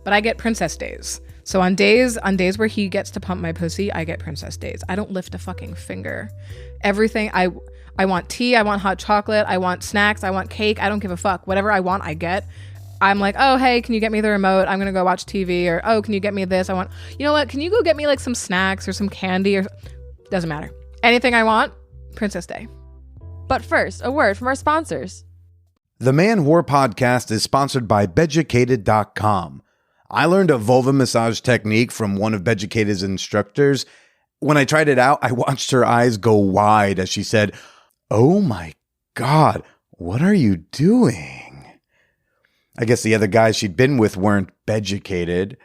but I get princess days. So on days where he gets to pump my pussy, I get princess days. I don't lift a fucking finger. Everything, I want tea, I want hot chocolate, I want snacks, I want cake. I don't give a fuck. Whatever I want, I get. I'm like, oh, hey, can you get me the remote? I'm going to go watch TV. Or, oh, can you get me this? You know what? Can you go get me like some snacks or some candy? Or doesn't matter. Anything I want, Princess Day. But first, a word from our sponsors. The Man Whore Podcast is sponsored by Beducated.com. I learned a vulva massage technique from one of Beducated's instructors. When I tried it out, I watched her eyes go wide as she said, "Oh my God, what are you doing?" I guess the other guys she'd been with weren't Beducated.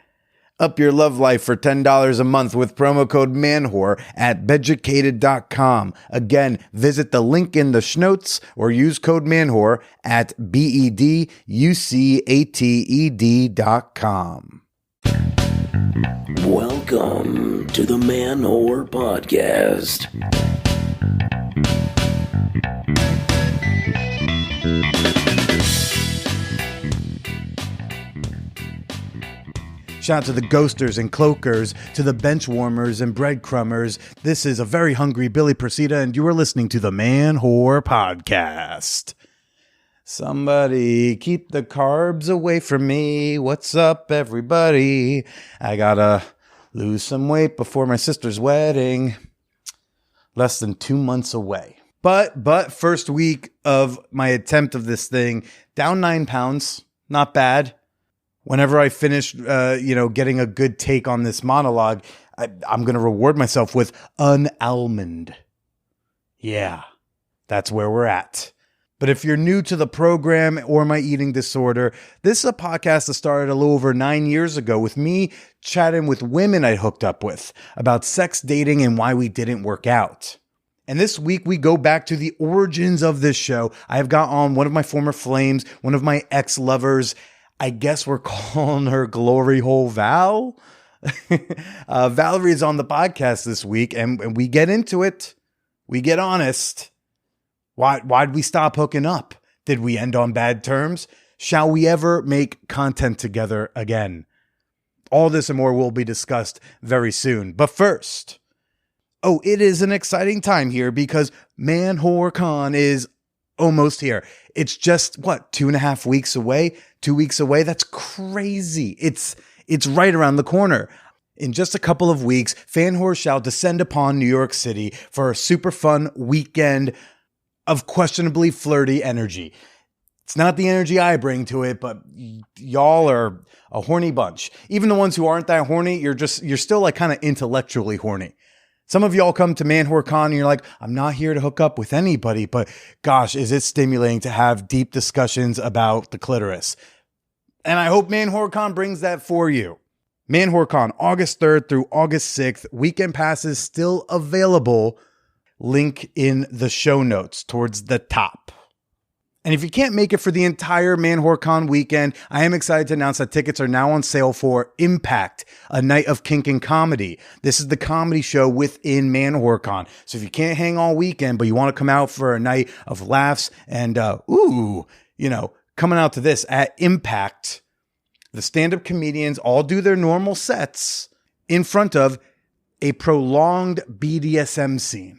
Up your love life for $10 a month with promo code MANWHORE at Beducated.com. Again, visit the link in the schnotes or use code MANWHORE at BEDUCATED.com. Welcome to the Man Whore Podcast. Shout out to the ghosters and cloakers, to the bench warmers and breadcrumbers. This is a very hungry Billy Persida, and you are listening to the Man Whore Podcast. Somebody keep the carbs away from me. What's up, everybody? I gotta lose some weight before my sister's wedding. Less than 2 months away. But first week of my attempt of this thing, down 9 pounds. Not bad. Whenever I finish, getting a good take on this monologue, I'm going to reward myself with an almond. Yeah, that's where we're at. But if you're new to the program or my eating disorder, this is a podcast that started a little over 9 years ago with me chatting with women I hooked up with about sex, dating, and why we didn't work out. And this week, we go back to the origins of this show. I have got on one of my former flames, one of my ex-lovers. I guess we're calling her Gloryhole Val. Valerie is on the podcast this week, and we get into it. We get honest. Why'd we stop hooking up? Did we end on bad terms? Shall we ever make content together again? All this and more will be discussed very soon. But first, it is an exciting time here because Man Whore Con is almost here. It's just, 2.5 weeks away? 2 weeks away? That's crazy. It's right around the corner. In just a couple of weeks, Fan Whore shall descend upon New York City for a super fun weekend of questionably flirty energy. It's not the energy I bring to it, but y'all are a horny bunch. Even the ones who aren't that horny, you're still like kind of intellectually horny. Some of y'all come to Man Whore Con and you're like, I'm not here to hook up with anybody, but gosh, is it stimulating to have deep discussions about the clitoris. And I hope Man Whore Con brings that for you. Man Whore Con, August 3rd through August 6th. Weekend passes still available. Link in the show notes towards the top. And if you can't make it for the entire Man Whore Con weekend, I am excited to announce that tickets are now on sale for Impact, a night of kink and comedy. This is the comedy show within Man Whore Con. So if you can't hang all weekend, but you want to come out for a night of laughs and, coming out to this at Impact, the stand-up comedians all do their normal sets in front of a prolonged BDSM scene.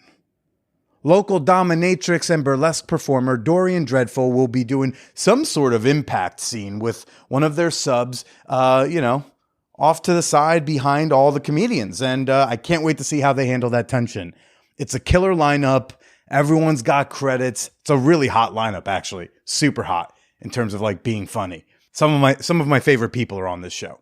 Local dominatrix and burlesque performer Dorian Dreadful will be doing some sort of impact scene with one of their subs, off to the side behind all the comedians. And I can't wait to see how they handle that tension. It's a killer lineup. Everyone's got credits. It's a really hot lineup, actually. Super hot in terms of like being funny. Some of my favorite people are on this show.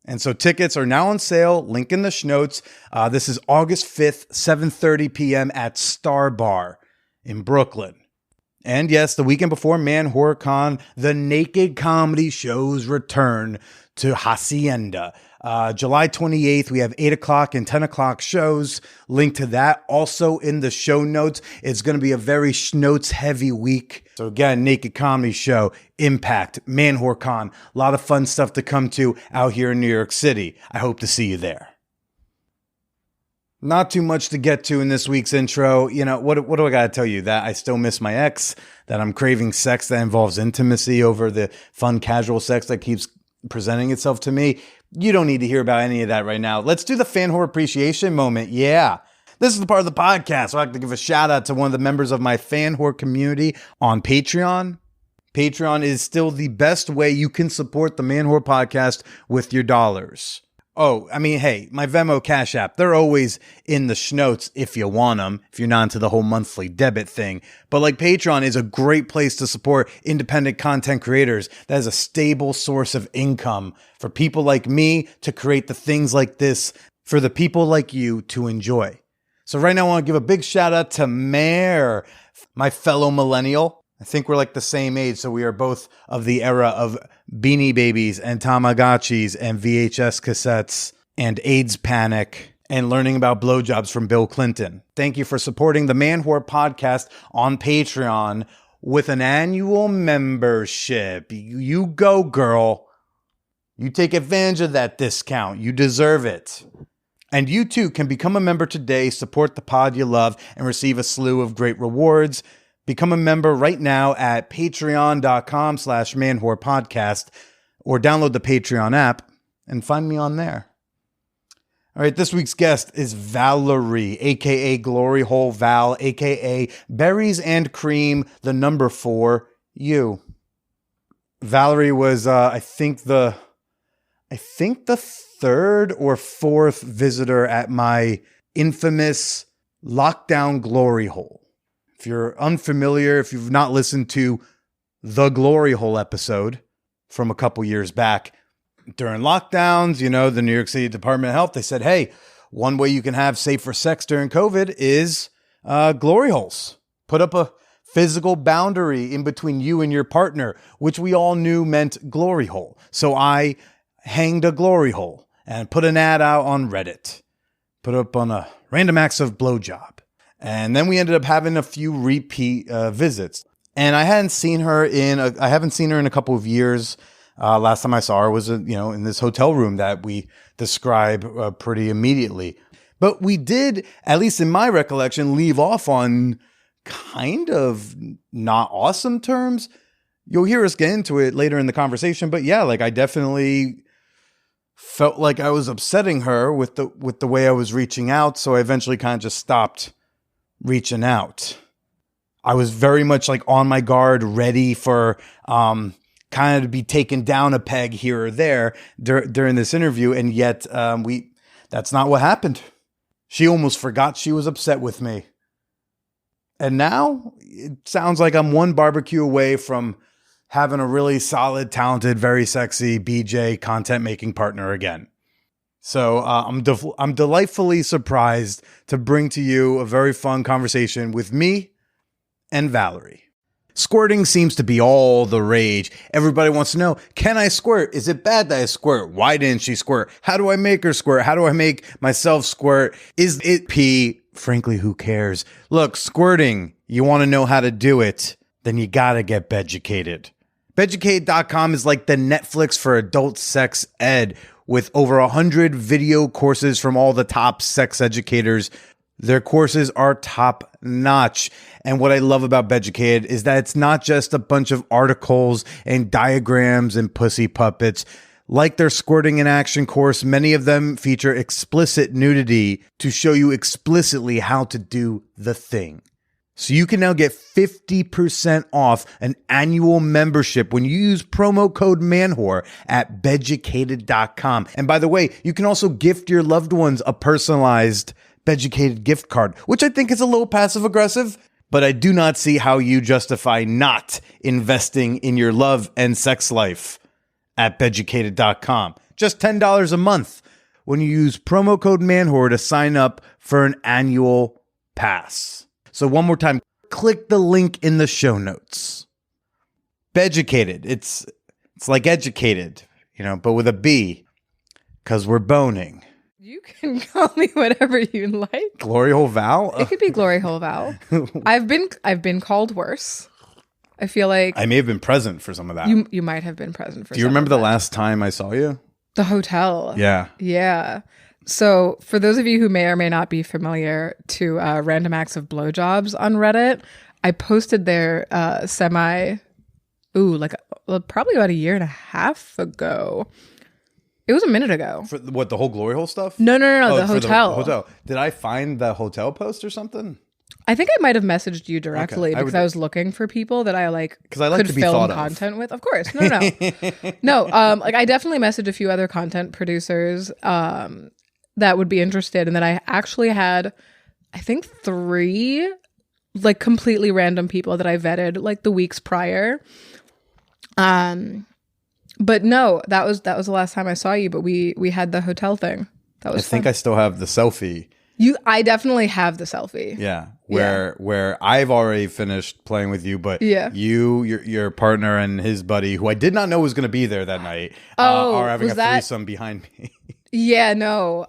And so tickets are now on sale. Link in the schnotes. This is August 5th, 7:30 p.m. at Star Bar in Brooklyn. And yes, the weekend before Man Whore Con, the naked comedy shows return to Hacienda. July 28th, we have 8 o'clock and 10 o'clock shows. Link to that also in the show notes. It's going to be a very schnotes heavy week. So again, naked comedy show, Impact, Man Whore Con. A lot of fun stuff to come to out here in New York City. I hope to see you there. Not too much to get to in this week's intro. What do I got to tell you? That I still miss my ex, that I'm craving sex that involves intimacy over the fun casual sex that keeps presenting itself to me. You don't need to hear about any of that right now. Let's do the fan whore appreciation moment. Yeah. This is the part of the podcast where I like to give a shout out to one of the members of my fan whore community on Patreon. Patreon is still the best way you can support the Man Whore Podcast with your dollars. Oh, I mean, hey, my Venmo Cash App, they're always in the schnotes if you want them, if you're not into the whole monthly debit thing. But like Patreon is a great place to support independent content creators. That is a stable source of income for people like me to create the things like this for the people like you to enjoy. So right now I want to give a big shout out to Mare, my fellow millennial. I think we're like the same age, so we are both of the era of Beanie Babies and Tamagotchis and VHS cassettes and AIDS panic and learning about blowjobs from Bill Clinton. Thank you for supporting the Man Whore Podcast on Patreon with an annual membership. You go, girl. You take advantage of that discount. You deserve it. And you too can become a member today, support the pod you love, and receive a slew of great rewards. Become a member right now at patreon.com/manwhorepodcast or download the Patreon app and find me on there. All right, this week's guest is Valerie, a.k.a. Gloryhole Val, a.k.a. Berries and Cream, the number 4, you. Valerie was, I think the third or fourth visitor at my infamous lockdown glory hole. If you're unfamiliar, if you've not listened to the Gloryhole episode from a couple years back, during lockdowns, you know, the New York City Department of Health, they said, hey, one way you can have safer sex during COVID is glory holes. Put up a physical boundary in between you and your partner, which we all knew meant glory hole. So I hanged a glory hole and put an ad out on Reddit. Put up on a random acts of blowjob. And then we ended up having a few repeat visits. And I haven't seen her in a couple of years. Last time I saw her was, in this hotel room that we describe pretty immediately. But we did, at least in my recollection, leave off on kind of not awesome terms. You'll hear us get into it later in the conversation. But yeah, like I definitely felt like I was upsetting her with the way I was reaching out. So I eventually kind of just stopped reaching out. I was very much like on my guard, ready for kind of to be taken down a peg here or there during this interview. And yet that's not what happened. She almost forgot she was upset with me. And now it sounds like I'm one barbecue away from having a really solid, talented, very sexy BJ content making partner again. So I'm delightfully surprised to bring to you a very fun conversation with me and Valerie. Squirting seems to be all the rage. Everybody wants to know, can I squirt? Is it bad that I squirt? Why didn't she squirt? How do I make her squirt? How do I make myself squirt? Is it pee? Frankly, who cares? Look, squirting, you want to know how to do it, then you got to get beducated. Beducated.com is like the Netflix for adult sex ed, with over 100 video courses from all the top sex educators. Their courses are top notch. And what I love about Beducated is that it's not just a bunch of articles and diagrams and pussy puppets. Like their squirting in action course, many of them feature explicit nudity to show you explicitly how to do the thing. So you can now get 50% off an annual membership when you use promo code MANWHORE at Beducated.com. And by the way, you can also gift your loved ones a personalized Beducated gift card, which I think is a little passive aggressive, but I do not see how you justify not investing in your love and sex life at Beducated.com. Just $10 a month when you use promo code MANWHORE to sign up for an annual pass. So one more time, click the link in the show notes. Beducated. It's like educated, but with a B, because we're boning. You can call me whatever you like. Gloryhole Val? It could be Gloryhole Val. I've been called worse. I feel like I may have been present for some of that. You might have been present for. Do you remember the last time I saw you? The hotel. Yeah. Yeah. So for those of you who may or may not be familiar to random acts of blowjobs on Reddit, I posted their Ooh, like probably about a year and a half ago. It was a minute ago. For what, the whole Gloryhole stuff? No, Oh, the for hotel. hotel. Did I find the hotel post or something? I think I might have messaged you directly Okay. because I was looking for people that I like because I like could to be film thought of. content with. Of course. No. No, like I definitely messaged a few other content producers that would be interested. And then I actually had, I think 3 like completely random people that I vetted like the weeks prior. But no, that was the last time I saw you, but we had the hotel thing. That was I think fun. I still have the selfie. I definitely have the selfie. Yeah, where I've already finished playing with you, but your partner and his buddy, who I did not know was going to be there that night, are having a threesome behind me. Yeah, no.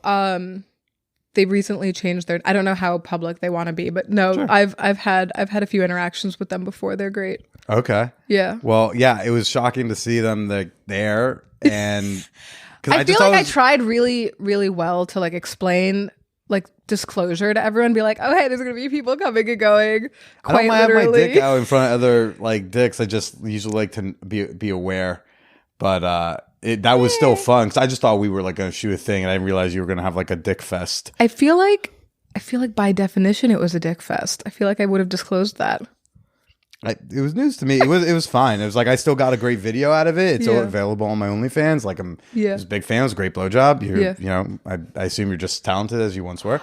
They recently changed their. I don't know how public they want to be, but no, sure. I've had a few interactions with them before. They're great. Okay. Yeah. Well, yeah, it was shocking to see them there, and I feel like I tried really, really well to like explain like disclosure to everyone, be like, oh hey, there's gonna be people coming and going. I don't have my dick out in front of other like dicks. I just usually like to be aware, but that was still fun because I just thought we were like gonna shoot a thing, and I didn't realize you were gonna have like a dick fest. I feel like by definition it was a dick fest. I feel like I would have disclosed that. It was news to me. It was fine. It was like I still got a great video out of it. It's available on my OnlyFans. Like I'm just a big fan. It was a great blowjob. You know, I assume you're just as talented as you once were.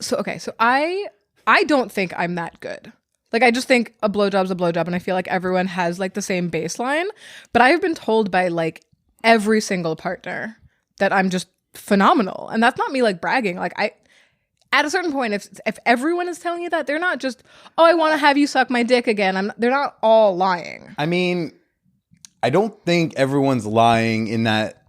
So I don't think I'm that good. Like I just think a blowjob's a blowjob, and I feel like everyone has like the same baseline. But I have been told by like every single partner that I'm just phenomenal, and that's not me like bragging. Like at a certain point, if everyone is telling you that, they're not just, oh, I want to have you suck my dick again. They're not all lying. I mean, I don't think everyone's lying in that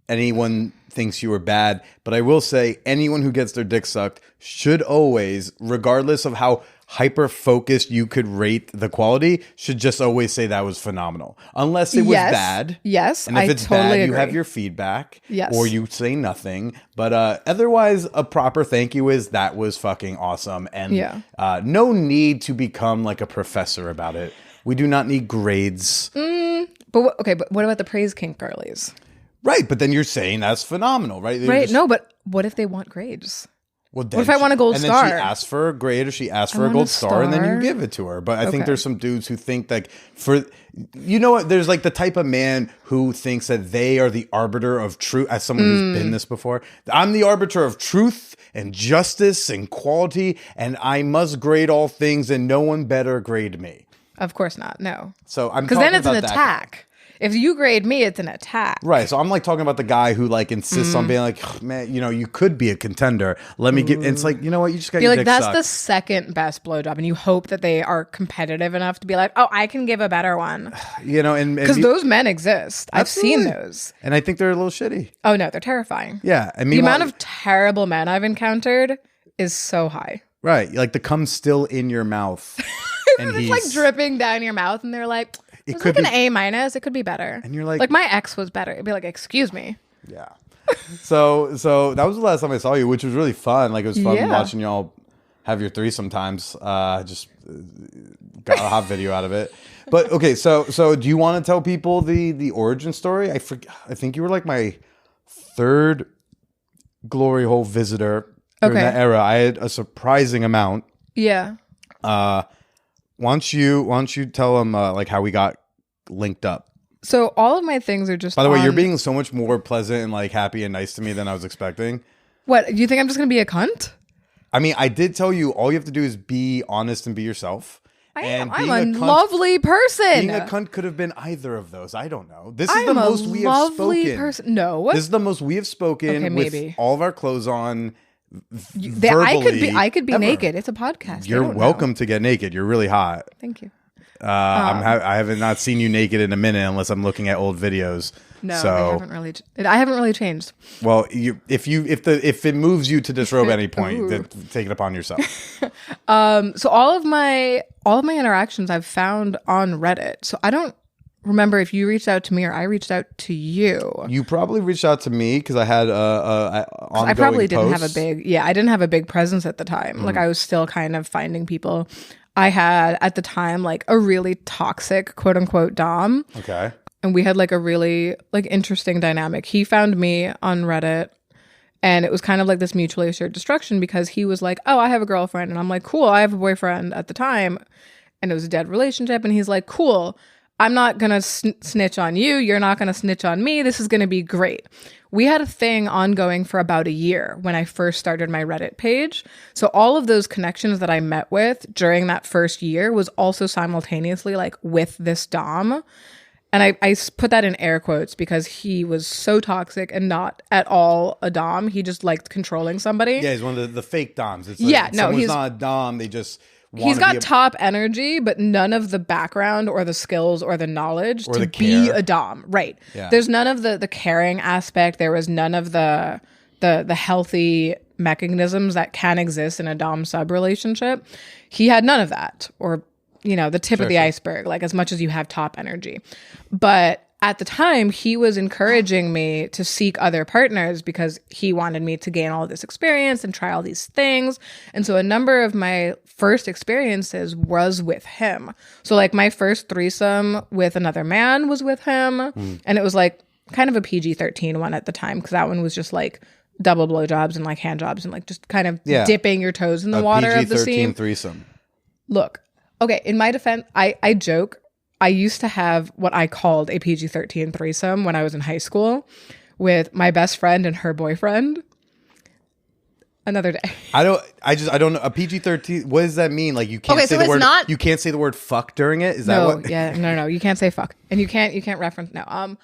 anyone thinks you are bad, but I will say anyone who gets their dick sucked should always, regardless of how hyper focused you could rate the quality, should just always say that was phenomenal, unless it was bad. Yes, and if it's totally bad, agree. you have your feedback. Yes, or you say nothing. But otherwise, a proper thank you is that was fucking awesome, and no need to become like a professor about it. We do not need grades. But what about the praise kink girlies? Right, but then you're saying that's phenomenal, right? Right. No, but what if they want grades? Well, what if I want a gold star? And then she asks for a grade, or she asks for a gold star, and then you give it to her. But I think there's some dudes who think like you know what? There's like the type of man who thinks that they are the arbiter of truth. As someone who's been this before, I'm the arbiter of truth and justice and quality, and I must grade all things, and no one better grade me. Of course not. No. So I'm because then it's an attack. If you grade me, it's an attack. Right. So I'm like talking about the guy who like insists on being like, oh, man, you know, you could be a contender. Let me get. It's like, you know what? You just got your dick that's sucked. the second best blowjob, and you hope that they are competitive enough to be like, oh, I can give a better one. You know, and because those men exist. Absolutely. I've seen those, and I think they're a little shitty. Oh no, they're terrifying. Yeah, I mean, the amount of terrible men I've encountered is so high. Right, like the cum's still in your mouth, and it's like dripping down your mouth, and they're like. It could like an A-. It could be better. And you're like my ex was better. It'd be like, excuse me. Yeah. So that was the last time I saw you, which was really fun. Like it was fun watching y'all have your threesome times. Just got a hot video out of it. But okay, so do you want to tell people the origin story? I think you were like my 3rd Gloryhole visitor during that era. I had a surprising amount. Yeah. Why don't you tell them like how we got linked up? So all of my things are just. By the way, you're being so much more pleasant and like happy and nice to me than I was expecting. What, do you think I'm just gonna be a cunt? I mean, I did tell you all you have to do is be honest and be yourself. I'm a lovely person. Being a cunt could have been either of those. I don't know. This is the most we have spoken. No, this is the most we have spoken with all of our clothes on. I could be naked. It's a podcast. You're welcome to get naked. You're really hot. Thank you. I haven't not seen you naked in a minute unless I'm looking at old videos. No, I haven't really changed. Well, if it moves you to disrobe at any point, then take it upon yourself. So all of my interactions I've found on Reddit. So I don't remember if you reached out to me or I reached out to you. You probably reached out to me because I had ongoing I probably posts. didn't have a big presence at the time. Like I was still kind of finding people. I had at the time like a really toxic quote unquote dom. Okay. And we had like a really like interesting dynamic. He found me on Reddit, and it was kind of like this mutually assured destruction because he was like, oh, I have a girlfriend. And I'm like, cool, I have a boyfriend at the time. And it was a dead relationship. And he's like, cool, I'm not going to snitch on you. You're not going to snitch on me. This is going to be great. We had a thing ongoing for about a year when I first started my Reddit page. So all of those connections that I met with during that first year was also simultaneously like with this dom. And I put that in air quotes because he was so toxic and not at all a dom. He just liked controlling somebody. Yeah, he's one of the fake doms. It's like, yeah, no, he's he's not a dom. They just he's got top energy, but none of the background or the skills or the knowledge or to the be care. a dom. Right. Yeah. There's none of the caring aspect. There was none of the healthy mechanisms that can exist in a dom sub relationship. He had none of that, or the tip of the iceberg, like as much as you have top energy. But at the time, he was encouraging me to seek other partners because he wanted me to gain all this experience and try all these things. And so a number of my first experiences was with him. So like my first threesome with another man was with him. And it was like kind of a PG-13 one at the time because that one was just like double blowjobs and like hand jobs and like just kind of dipping your toes in the water of the scene. PG-13 threesome. Look. Okay, in my defense, I joke. I used to have what I called a PG-13 threesome when I was in high school with my best friend and her boyfriend. Another day. I don't know. A PG-13, what does that mean? Like you can't say the word you can't say the word fuck during it? Is that what? No. You can't say fuck. And you can't reference no.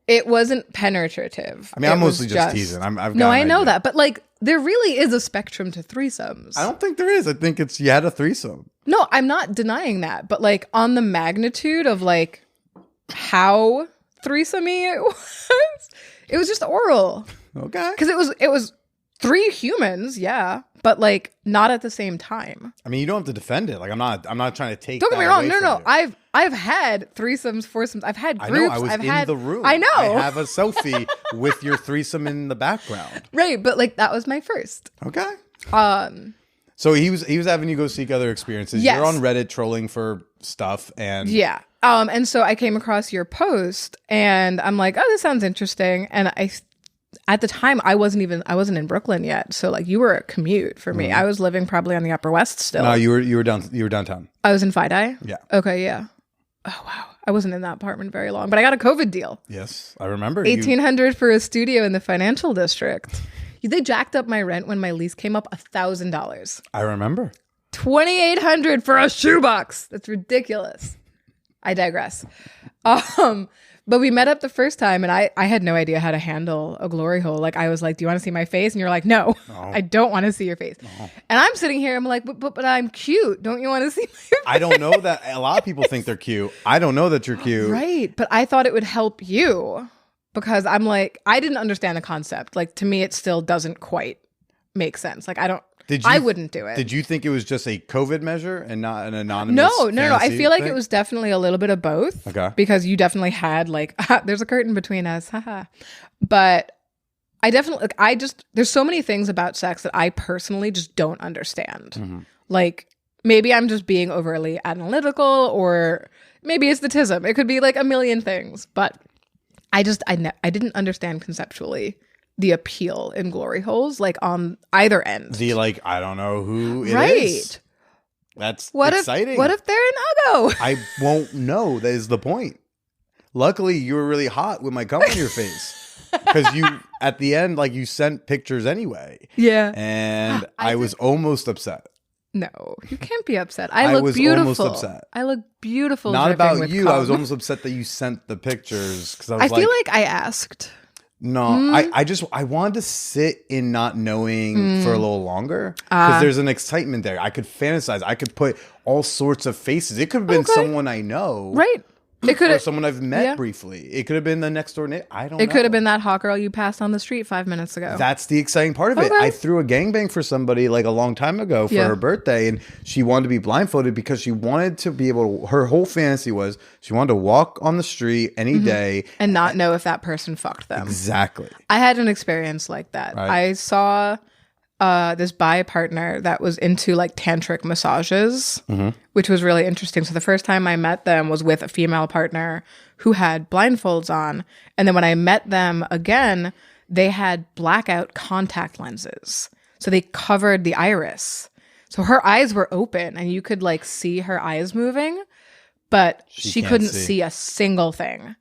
It wasn't penetrative. I mean, I'm mostly just teasing. I've got I know that, but like there really is a spectrum to threesomes. I don't think there is. I think you had a threesome. No, I'm not denying that, but like on the magnitude of like how threesome-y it was just oral. Okay. Because it was 3 humans, yeah, but like not at the same time. I mean, you don't have to defend it. Like I'm not trying to take. Don't get me wrong. No. You. I've had threesomes, foursomes. I've had groups. I know. I was in the room. I know. I have a selfie with your threesome in the background. Right, but like that was my first. Okay. So he was having you go seek other experiences. Yes. You're on Reddit trolling for stuff and yeah. And so I came across your post and I'm like, oh, this sounds interesting. And at the time I wasn't in Brooklyn yet. So like you were a commute for me. I was living probably on the Upper West still. No, you were downtown. I was in Fidei? Yeah. Okay, yeah. Oh wow. I wasn't in that apartment very long, but I got a COVID deal. Yes, I remember. $1,800 for a studio in the financial district. They jacked up my rent when my lease came up $1,000. I remember. $2,800 for a shoebox. That's ridiculous. I digress. But we met up the first time and I had no idea how to handle a glory hole. Like I was like, do you want to see my face? And you're like, no. I don't want to see your face. No. And I'm sitting here, I'm like, but I'm cute. Don't you want to see my face? I don't know that. A lot of people think they're cute. I don't know that you're cute. Right. But I thought it would help you because I'm like, I didn't understand the concept. Like to me, it still doesn't quite make sense. Like I wouldn't do it. Did you think it was just a COVID measure and not an anonymous? No. I feel like it was definitely a little bit of both. Okay. Because you definitely had like, there's a curtain between us. Haha. But I definitely, there's so many things about sex that I personally just don't understand. Mm-hmm. Like maybe I'm just being overly analytical or maybe it's the tism. It could be like a million things. But I didn't understand conceptually the appeal in glory holes, like on either end. The like, I don't know who it right. is. That's exciting. What if they're an uggo? I won't know. That is the point. Luckily, you were really hot with my cum on your face. Because you, at the end, like you sent pictures anyway. Yeah. And I was almost upset. No, you can't be upset. I look was beautiful. Almost upset. I look beautiful. Not about you. Cum. I was almost upset that you sent the pictures. Because I feel like I asked. No, I wanted to sit in not knowing for a little longer because there's an excitement there. I could fantasize. I could put all sorts of faces. It could have been someone I know. Right. It could or have someone I've met briefly. It could have been the next door neighbor. I don't know. It could have been that hot girl you passed on the street 5 minutes ago. That's the exciting part of it. I threw a gangbang for somebody like a long time ago for her birthday, and she wanted to be blindfolded because she wanted to be able to, her whole fantasy was she wanted to walk on the street any day and not know if that person fucked them. Exactly. I had an experience like that. Right. I saw this bi partner that was into like tantric massages, which was really interesting. So the first time I met them was with a female partner who had blindfolds on. And then when I met them again, they had blackout contact lenses. So they covered the iris. So her eyes were open and you could like see her eyes moving, but she couldn't see a single thing.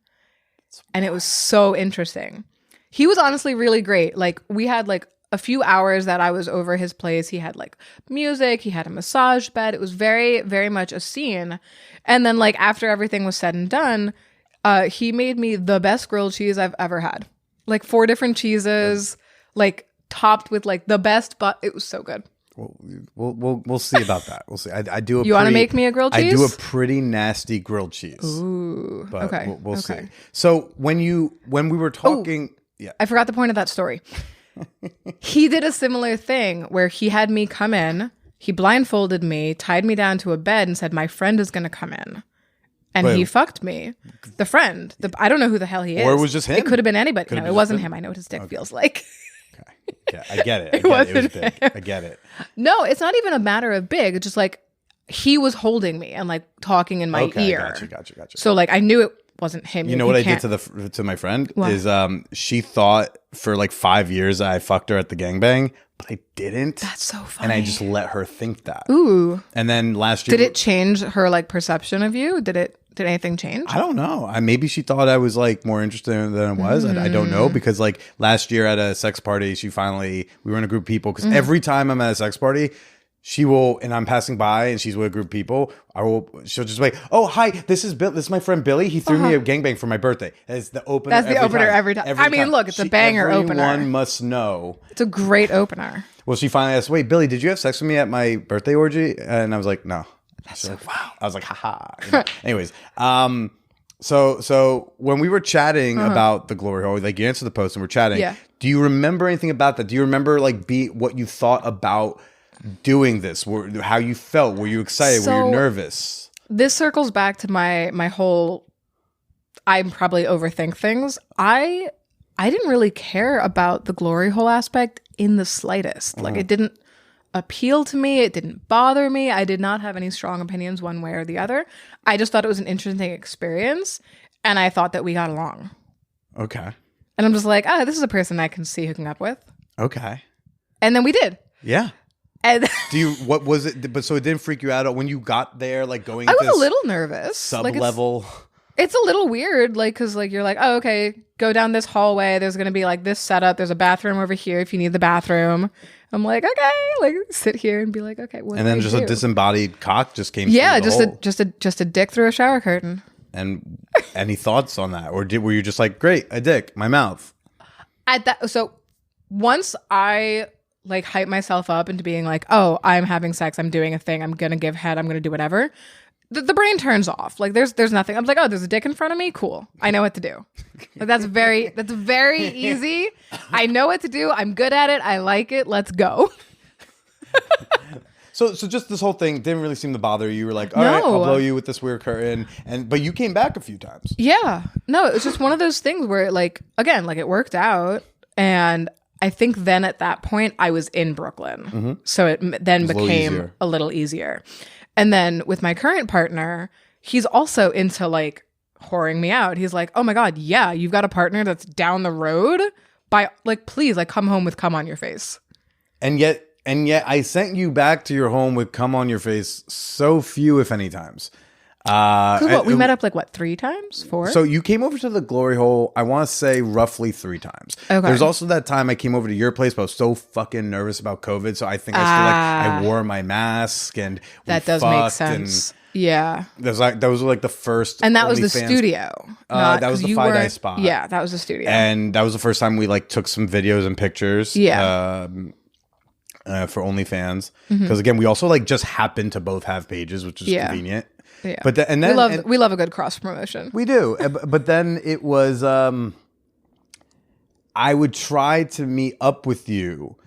And it was so interesting. He was honestly really great. Like we had like a few hours that I was over his place. He had like music, he had a massage bed. It was very, very much a scene. And then like after everything was said and done, he made me the best grilled cheese I've ever had. Like 4 different cheeses, like topped with like the best, but it was so good. We'll see about that. We'll see. I do. You want to make me a grilled cheese? I do a pretty nasty grilled cheese. Ooh. But okay. We'll see. So when we were talking, yeah, I forgot the point of that story. He did a similar thing where he had me come in. He blindfolded me, tied me down to a bed, and said, "My friend is going to come in." And he fucked me. The friend. I don't know who the hell he is. Or it was just him. It could have been anybody. No, it wasn't him. I know what his dick feels like. Yeah, I get it. It was big. I get it. No, it's not even a matter of big. It's just like he was holding me and like talking in my ear. Gotcha. So like I knew it wasn't him. You know what I did to my friend is she thought for like 5 years I fucked her at the gangbang, but I didn't. That's so funny. And I just let her think that. Ooh. And then last year, did it change her like perception of you? Did anything change? I don't know. Maybe she thought I was like more interested than I was. I don't know, because like last year at a sex party, we were in a group of people, because every time I'm at a sex party, she will, and I'm passing by and she's with a group of people, she'll just like, "Oh, hi, this is my friend Billy. He threw me a gangbang for my birthday." It's the opener. That's the opener every time. I mean, look, it's a banger opener. Everyone must know. It's a great opener. Well, she finally asked, "Wait, Billy, did you have sex with me at my birthday orgy?" And I was like, "No." That's so wow. I was like, haha. You know? Anyways, so when we were chatting about the glory hole, like you answered the post and we're chatting. Yeah. Do you remember anything about that? Do you remember like what you thought about doing this? How you felt? Were you excited? Were you nervous? This circles back to my whole, I'm probably overthink things. I didn't really care about the glory hole aspect in the slightest. Like it didn't appeal to me. It didn't bother me. I did not have any strong opinions one way or the other. I just thought it was an interesting experience, and I thought that we got along. Okay. And I'm just like, this is a person I can see hooking up with. Okay. And then we did. Yeah. And what was it? But so it didn't freak you out when you got there, like going. I was a little nervous. Sub-level. It's a little weird, like, because like you're like, oh, okay, go down this hallway. There's gonna be like this setup. There's a bathroom over here if you need the bathroom. I'm like, okay, like sit here and be like, okay, what? And then just a disembodied cock just came. Yeah, through the hole. just a dick through a shower curtain. And any thoughts on that, or were you just like, great, a dick, my mouth? So once I like hype myself up into being like, oh, I'm having sex, I'm doing a thing, I'm gonna give head, I'm gonna do whatever. The brain turns off. Like there's nothing. I'm like, oh, there's a dick in front of me. Cool. I know what to do. Like that's very easy. I know what to do. I'm good at it. I like it. Let's go. So just this whole thing didn't really seem to bother you. You were like, all right, I'll blow you with this weird curtain. But you came back a few times. Yeah. No, it was just one of those things where like, again, like it worked out. And I think then at that point I was in Brooklyn. So it then became a little easier. And then with my current partner, he's also into like whoring me out. He's like, oh my God, yeah, you've got a partner that's down the road. Please, like come home with cum on your face. And yet I sent you back to your home with cum on your face so few, if any, times. We met up 3 times? 4? So you came over to the glory hole, I want to say roughly 3 times. Okay. There's also that time I came over to your place, but I was so fucking nervous about COVID. So I think I wore my mask and that does make sense. Yeah. Those were like the first. And that was the studio. That was the Fi-Dye spot. Yeah, that was the studio. And that was the first time we like took some videos and pictures. Yeah. For OnlyFans. Because again, we also like just happened to both have pages, which is convenient. Yeah. But we love a good cross promotion. We do. But then it was I would try to meet up with you,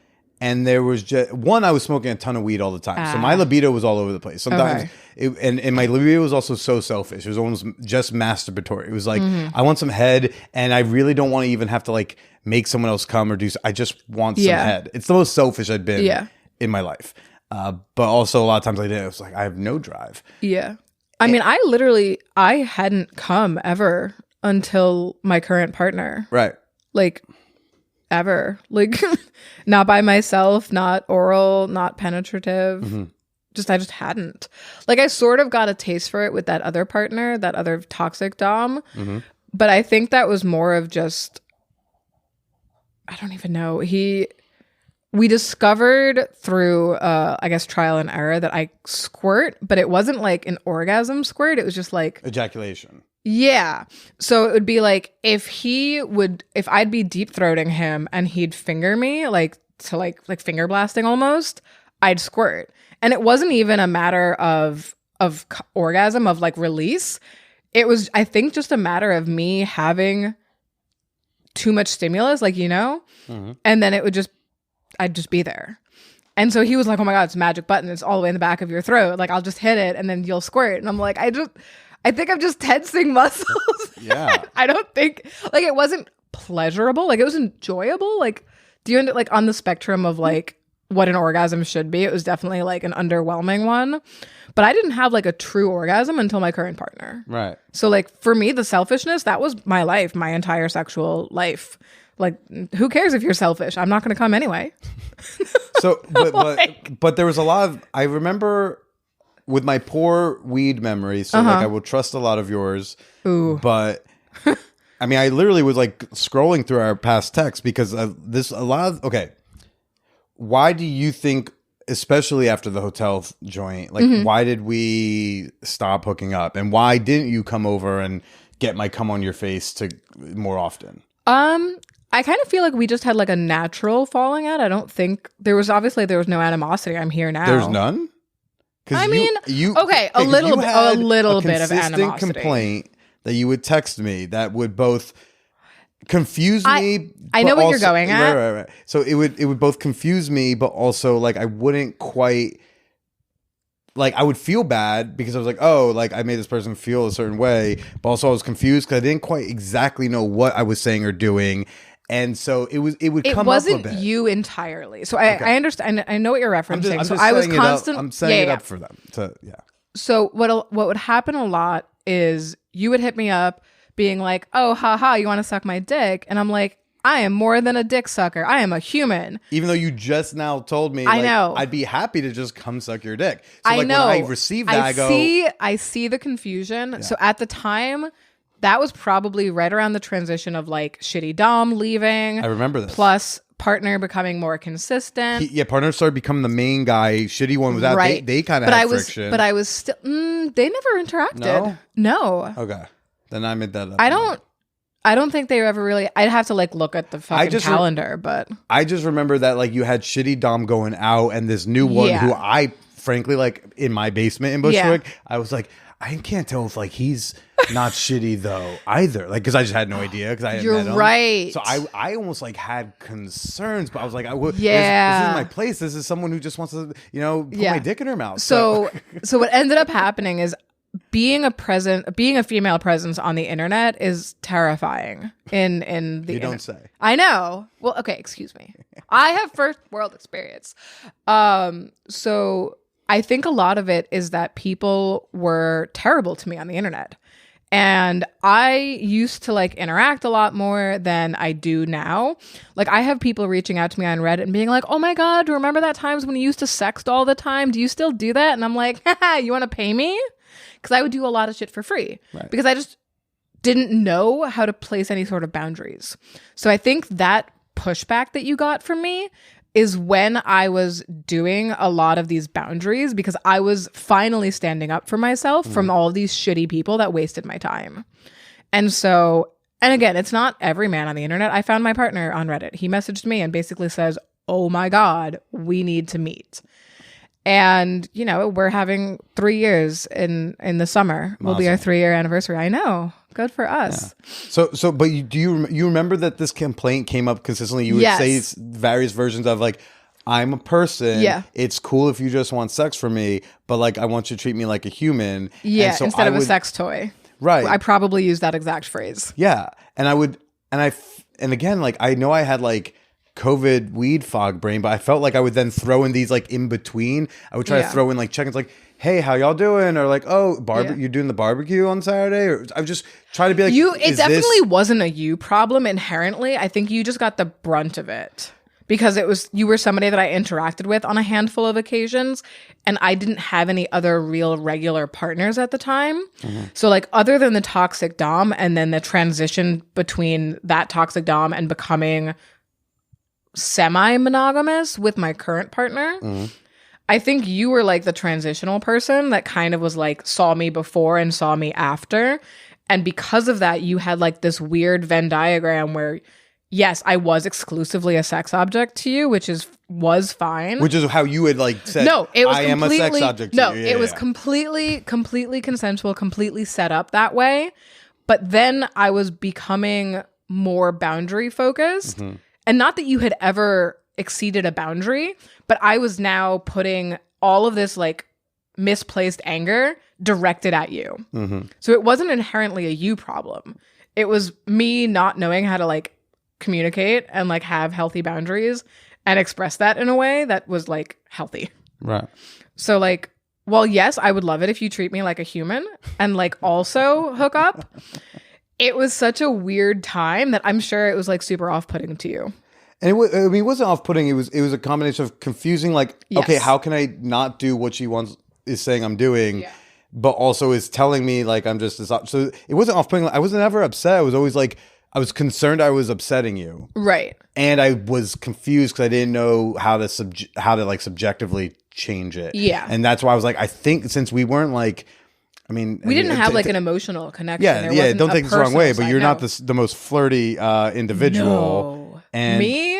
And there was just I was smoking a ton of weed all the time. So my libido was all over the place. Sometimes and my libido was also so selfish. It was almost just masturbatory. It was like, I want some head, and I really don't want to even have to like make someone else come or do. I just want some head. It's the most selfish I'd been in my life. But also a lot of times I did. It was like, I have no drive. Yeah. I mean, I hadn't come ever until my current partner. Right. Like, ever. Like, not by myself, not oral, not penetrative. I just hadn't. Like, I sort of got a taste for it with that other partner, that other toxic dom. But I think that was more of just, I don't even know. We discovered through, I guess, trial and error that I squirt, but it wasn't like an orgasm squirt. It was just like ejaculation. Yeah. So it would be like if I'd be deep throating him and he'd finger me, like to like finger blasting almost, I'd squirt. And it wasn't even a matter of orgasm, of like release. It was, I think, just a matter of me having too much stimulus, like, and then I'd just be there. And so he was like, oh my God, it's a magic button. It's all the way in the back of your throat. Like, I'll just hit it and then you'll squirt. And I'm like, I think I'm just tensing muscles. Yeah. I don't think, like, it wasn't pleasurable. Like, it was enjoyable. Like, do you like on the spectrum of like what an orgasm should be? It was definitely like an underwhelming one. But I didn't have like a true orgasm until my current partner. Right. So like for me, the selfishness, that was my life, my entire sexual life. Like, who cares if you're selfish? I'm not going to come anyway. So, but there was a lot of, I remember with my poor weed memory, so like I will trust a lot of yours. Ooh. But I mean, I literally was like scrolling through our past texts because why do you think, especially after the hotel joint, like why did we stop hooking up, and why didn't you come over and get my cum on your face more often? I kind of feel like we just had like a natural falling out. I don't think there was no animosity. I'm here now. There's none? I mean, a little bit of animosity. Complaint that you would text me that would both confuse me. I know what you're going at. Right. So it would both confuse me, but also like I wouldn't quite, like I would feel bad because I was like, oh, like I made this person feel a certain way, but also I was confused because I didn't quite exactly know what I was saying or doing. And so it would come up a bit. It wasn't you entirely. So I understand. I know what you're referencing. I'm setting it up for them. So what would happen a lot is you would hit me up being like, oh, haha, you want to suck my dick? And I'm like, I am more than a dick sucker. I am a human. Even though you just now told me, I know, I'd be happy to just come suck your dick. So I know. When I receive that, I see the confusion. Yeah. So at the time, that was probably right around the transition of like shitty dom leaving. I remember this. Plus partner becoming more consistent. Partner started becoming the main guy. Shitty one was out. Right. They kind of had friction. But I was still, they never interacted. No. Okay. Then I made that up. I don't think they ever really, I'd have to like look at the fucking calendar, but. I just remember that like you had shitty dom going out and this new one who I frankly like in my basement in Bushwick, I was like, I can't tell if like he's not shitty though either, like because I just had no idea because I hadn't met him. You're right. So I almost like had concerns, but I was like, this is my place. This is someone who just wants to put my dick in her mouth. So what ended up happening is being a female presence on the internet is terrifying. In the you don't say. I know. Well, okay, excuse me. I have first world experience. So I think a lot of it is that people were terrible to me on the internet. And I used to like interact a lot more than I do now. Like I have people reaching out to me on Reddit and being like, oh my God, remember that times when you used to sext all the time? Do you still do that? And I'm like, haha, you want to pay me? Because I would do a lot of shit for free. Right. Because I just didn't know how to place any sort of boundaries. So I think that pushback that you got from me is when I was doing a lot of these boundaries because I was finally standing up for myself from all of these shitty people that wasted my time. And so, and again, it's not every man on the internet. I found my partner on Reddit. He messaged me and basically says, oh my God, we need to meet. And, we're having 3 years in the summer. Awesome. Will be our 3-year anniversary. I know. Good for us. Yeah. So, but do you remember that this complaint came up consistently? You would say various versions of like, I'm a person. Yeah. It's cool if you just want sex from me, but like I want you to treat me like a human. Yeah, And so instead of a sex toy. Right. I probably use that exact phrase. Yeah. And and again, like I know I had like COVID weed fog brain, but I felt like I would then throw in these like in between. I would try to throw in like check-ins like, hey, how y'all doing? Or like, oh, you're doing the barbecue on Saturday? Or I would just try to be like, it definitely wasn't a you problem inherently. I think you just got the brunt of it. Because you were somebody that I interacted with on a handful of occasions, and I didn't have any other real regular partners at the time. Mm-hmm. So like other than the toxic dom and then the transition between that toxic dom and becoming semi-monogamous with my current partner, I think you were like the transitional person that kind of was like saw me before and saw me after. And because of that, you had like this weird Venn diagram where yes, I was exclusively a sex object to you, which was fine. Which is how you had like said, no, it was I am a sex object to you. It was completely consensual, completely set up that way. But then I was becoming more boundary focused. Mm-hmm. And not that you had ever exceeded a boundary, but I was now putting all of this like misplaced anger directed at you. Mm-hmm. So it wasn't inherently a you problem. It was me not knowing how to like communicate and like have healthy boundaries and express that in a way that was like healthy. Right. So like, well, yes, I would love it if you treat me like a human and like also hook up. It was such a weird time that I'm sure it was like super off-putting to you. And it wasn't off-putting. It was a combination of confusing, like, okay, how can I not do what she is saying I'm doing, but also is telling me like I'm just this. So it wasn't off-putting. I wasn't ever upset. I was always like, I was concerned I was upsetting you. Right. And I was confused because I didn't know how to like subjectively change it. Yeah. And that's why I was like, I think since we weren't like, we didn't have like an emotional connection. Yeah, don't take this the wrong way, but you're not the most flirty individual. No. And me?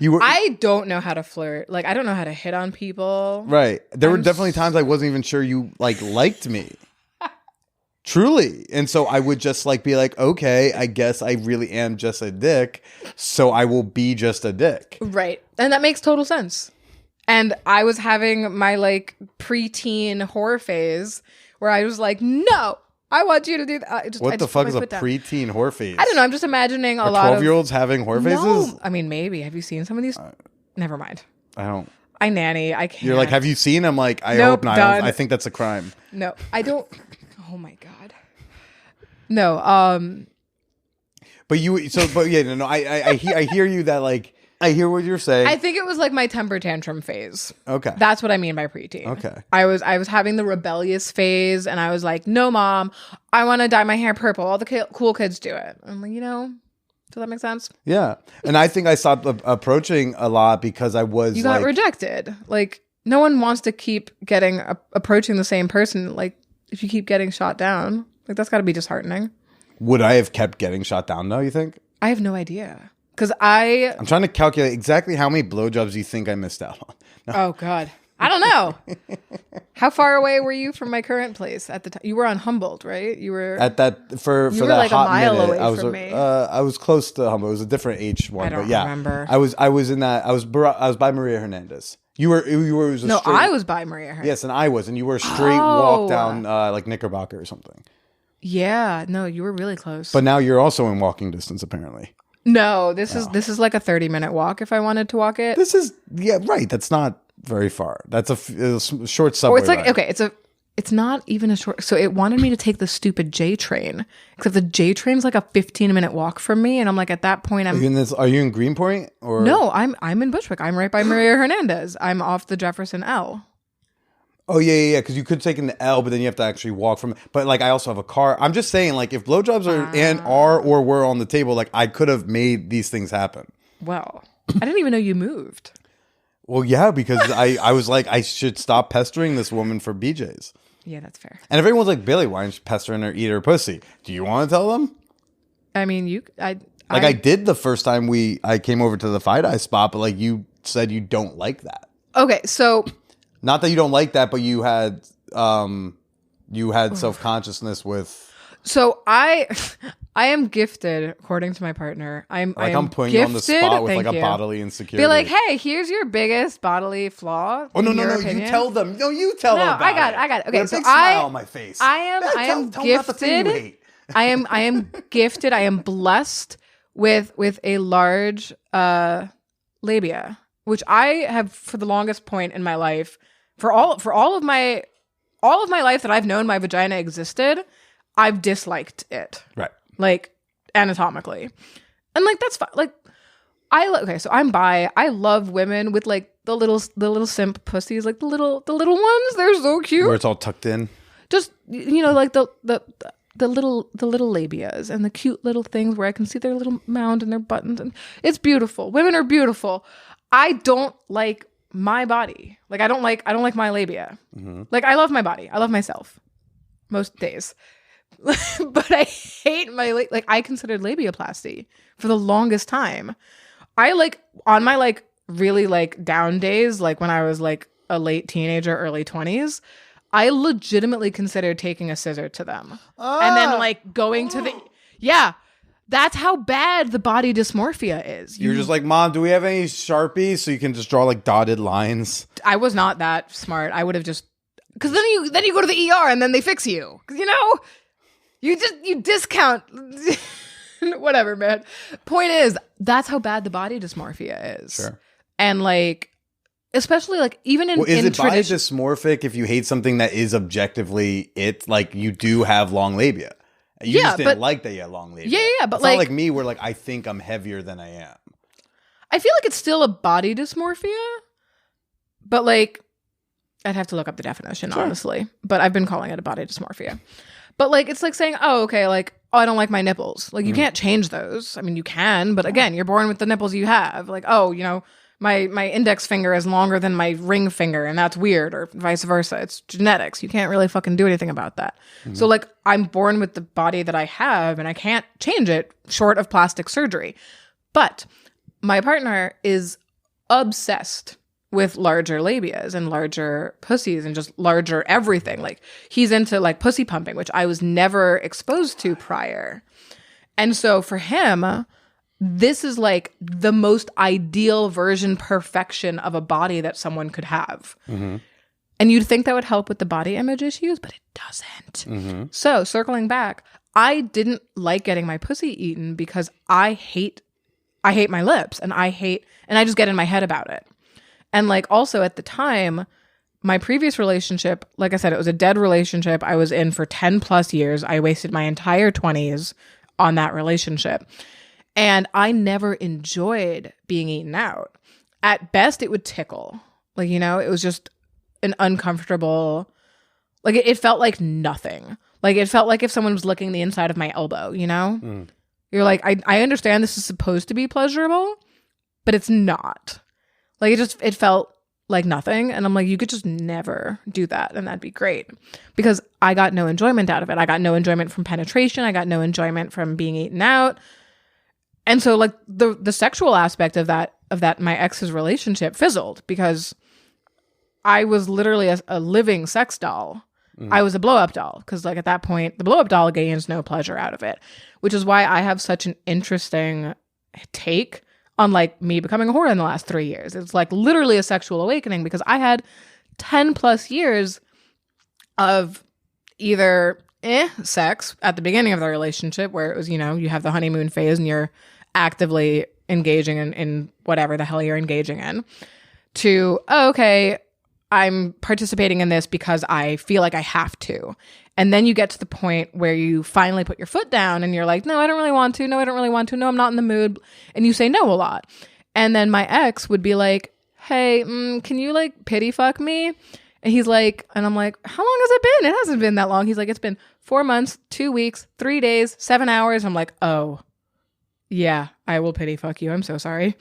You were. I don't know how to flirt. Like I don't know how to hit on people. Right. There were definitely times I wasn't even sure you like liked me. Truly. And so I would just like be like, okay, I guess I really am just a dick. So I will be just a dick. Right. And that makes total sense. And I was having my like preteen horror phase where I was like, no, I want you to do that. What the fuck is a preteen horror phase? I don't know. I'm just imagining a lot of 12-year-olds having horror phases? No. I mean, maybe. Have you seen some of these? Never mind. I don't. I nanny. I can't. You're like, have you seen? I'm like, I hope not. I think that's a crime. No, I don't. Oh my God. No, but I hear you that like I hear what you're saying. I think it was like my temper tantrum phase. Okay. That's what I mean by preteen. Okay. I was having the rebellious phase and I was like, no, mom, I want to dye my hair purple. All the cool kids do it. I'm like, does that make sense? Yeah. And I think I stopped approaching a lot because I was You got rejected. Like, no one wants to keep approaching the same person. Like, if you keep getting shot down. Like, that's got to be disheartening. Would I have kept getting shot down, though, you think? I have no idea. Because I'm trying to calculate exactly how many blowjobs you think I missed out on. No. Oh, God. I don't know. How far away were you from my current place at the time? You were on Humboldt, right? You were... At that... For you were that like hot a mile minute, away from me. I was close to Humboldt. It was a different H one. I don't but yeah, remember. I was in that... I was by Maria Hernandez. You were No, straight, I was by Maria Hernandez. Yes, and I was. And you were a straight walk down like Knickerbocker or something. Yeah, no, you were really close. But now you're also in walking distance, apparently. No, this is like a 30-minute walk if I wanted to walk it. Right. That's not very far. That's a short subway. Or it's like ride. okay, it's not even a short. So it wanted me to take the stupid J train, except the J train's like a 15-minute walk from me, and I'm like at that point Are you in Greenpoint or no? I'm in Bushwick. I'm right by Maria Hernandez. I'm off the Jefferson L. Oh, yeah. Because you could take in the L, but then you have to actually walk from it. But, like, I also have a car. I'm just saying, like, if blowjobs are or were on the table, like, I could have made these things happen. Well, I didn't even know you moved. Well, yeah, because I was like, I should stop pestering this woman for BJs. Yeah, that's fair. And if everyone's like, Billy, why aren't you pestering her, eat her pussy? Do you want to tell them? I mean, I did the first time I came over to the Fight Eye spot, but, like, you said you don't like that. Okay, so... Not that you don't like that, but you had self-consciousness with... So I am gifted, according to my partner. I'm putting you on the spot with like a you. bodily insecurity. Be like, hey, here's your biggest bodily flaw. Oh no, opinion. you tell them. No, you tell them. I got it. Okay, with a so big smile on my face. I am tell me about the thing you gifted. hate. I am gifted. I am blessed with a large labia, which I have for the longest point in my life, for all of my life that I've known my vagina existed, I've disliked it. Right. Like anatomically. And like that's fine. Like okay, so I'm bi. I love women with like the little simp pussies, like the little ones. They're so cute. Where it's all tucked in. Just like the little labias and the cute little things where I can see their little mound and their buttons, and it's beautiful. Women are beautiful. I don't like my body. Like I don't like my labia. Mm-hmm. Like I love my body. I love myself most days. But I hate my like I considered labiaplasty for the longest time. I like on my like really like down days, like when I was like a late teenager, early 20s, I legitimately considered taking a scissor to them and then like going to the that's how bad the body dysmorphia is. You're just like, Mom, do we have any Sharpies so you can just draw like dotted lines? I was not that smart. I would have just because then you go to the ER and then they fix you. You discount whatever, man. Point is, that's how bad the body dysmorphia is. Sure. And like, especially like even in is in it body dysmorphic if you hate something that is objectively it? Like you do have long labia. You just didn't like that you had long labia. Yeah. But it's like, not like me where like I think I'm heavier than I am. I feel like it's still a body dysmorphia, but like I'd have to look up the definition, honestly. But I've been calling it a body dysmorphia. But like it's like saying, oh, okay, like, oh, I don't like my nipples. Like you can't change those. I mean, you can, but again, you're born with the nipples you have. Like, oh, my index finger is longer than my ring finger, and that's weird, or vice versa. It's genetics. You can't really fucking do anything about that. Mm-hmm. So like I'm born with the body that I have, and I can't change it short of plastic surgery. But my partner is obsessed with larger labias and larger pussies and just larger everything. Like he's into like pussy pumping, which I was never exposed to prior. And so for him, this is like the most ideal version, perfection of a body that someone could have. Mm-hmm. And you'd think that would help with the body image issues, but it doesn't. Mm-hmm. So circling back, I didn't like getting my pussy eaten because I hate my lips and I just get in my head about it. And like also at the time, my previous relationship, like I said, it was a dead relationship I was in for 10 plus years. I wasted my entire 20s on that relationship. And I never enjoyed being eaten out. At best, it would tickle. Like, it was just an uncomfortable, like it felt like nothing. Like it felt like if someone was licking the inside of my elbow, You're like, I understand this is supposed to be pleasurable, but it's not. Like it felt like nothing. And I'm like, you could just never do that. And that'd be great. Because I got no enjoyment out of it. I got no enjoyment from penetration. I got no enjoyment from being eaten out. And so like the sexual aspect of that, my ex's relationship fizzled because I was literally a living sex doll. Mm. I was a blow up doll. Because like at that point, the blow up doll gains no pleasure out of it, which is why I have such an interesting take on like me becoming a whore in the last 3 years. It's like literally a sexual awakening because I had 10 plus years of either sex at the beginning of the relationship where it was, you have the honeymoon phase and you're actively engaging in whatever the hell you're engaging in, to, oh, okay, I'm participating in this because I feel like I have to. And then you get to the point where you finally put your foot down and you're like, no, I don't really want to. No, I don't really want to. No, I'm not in the mood. And you say no a lot. And then my ex would be like, hey, can you like pity fuck me? And he's like, and I'm like, how long has it been? It hasn't been that long. He's like, it's been 4 months, 2 weeks, 3 days, 7 hours. I'm like, oh, yeah, I will pity fuck you. I'm so sorry.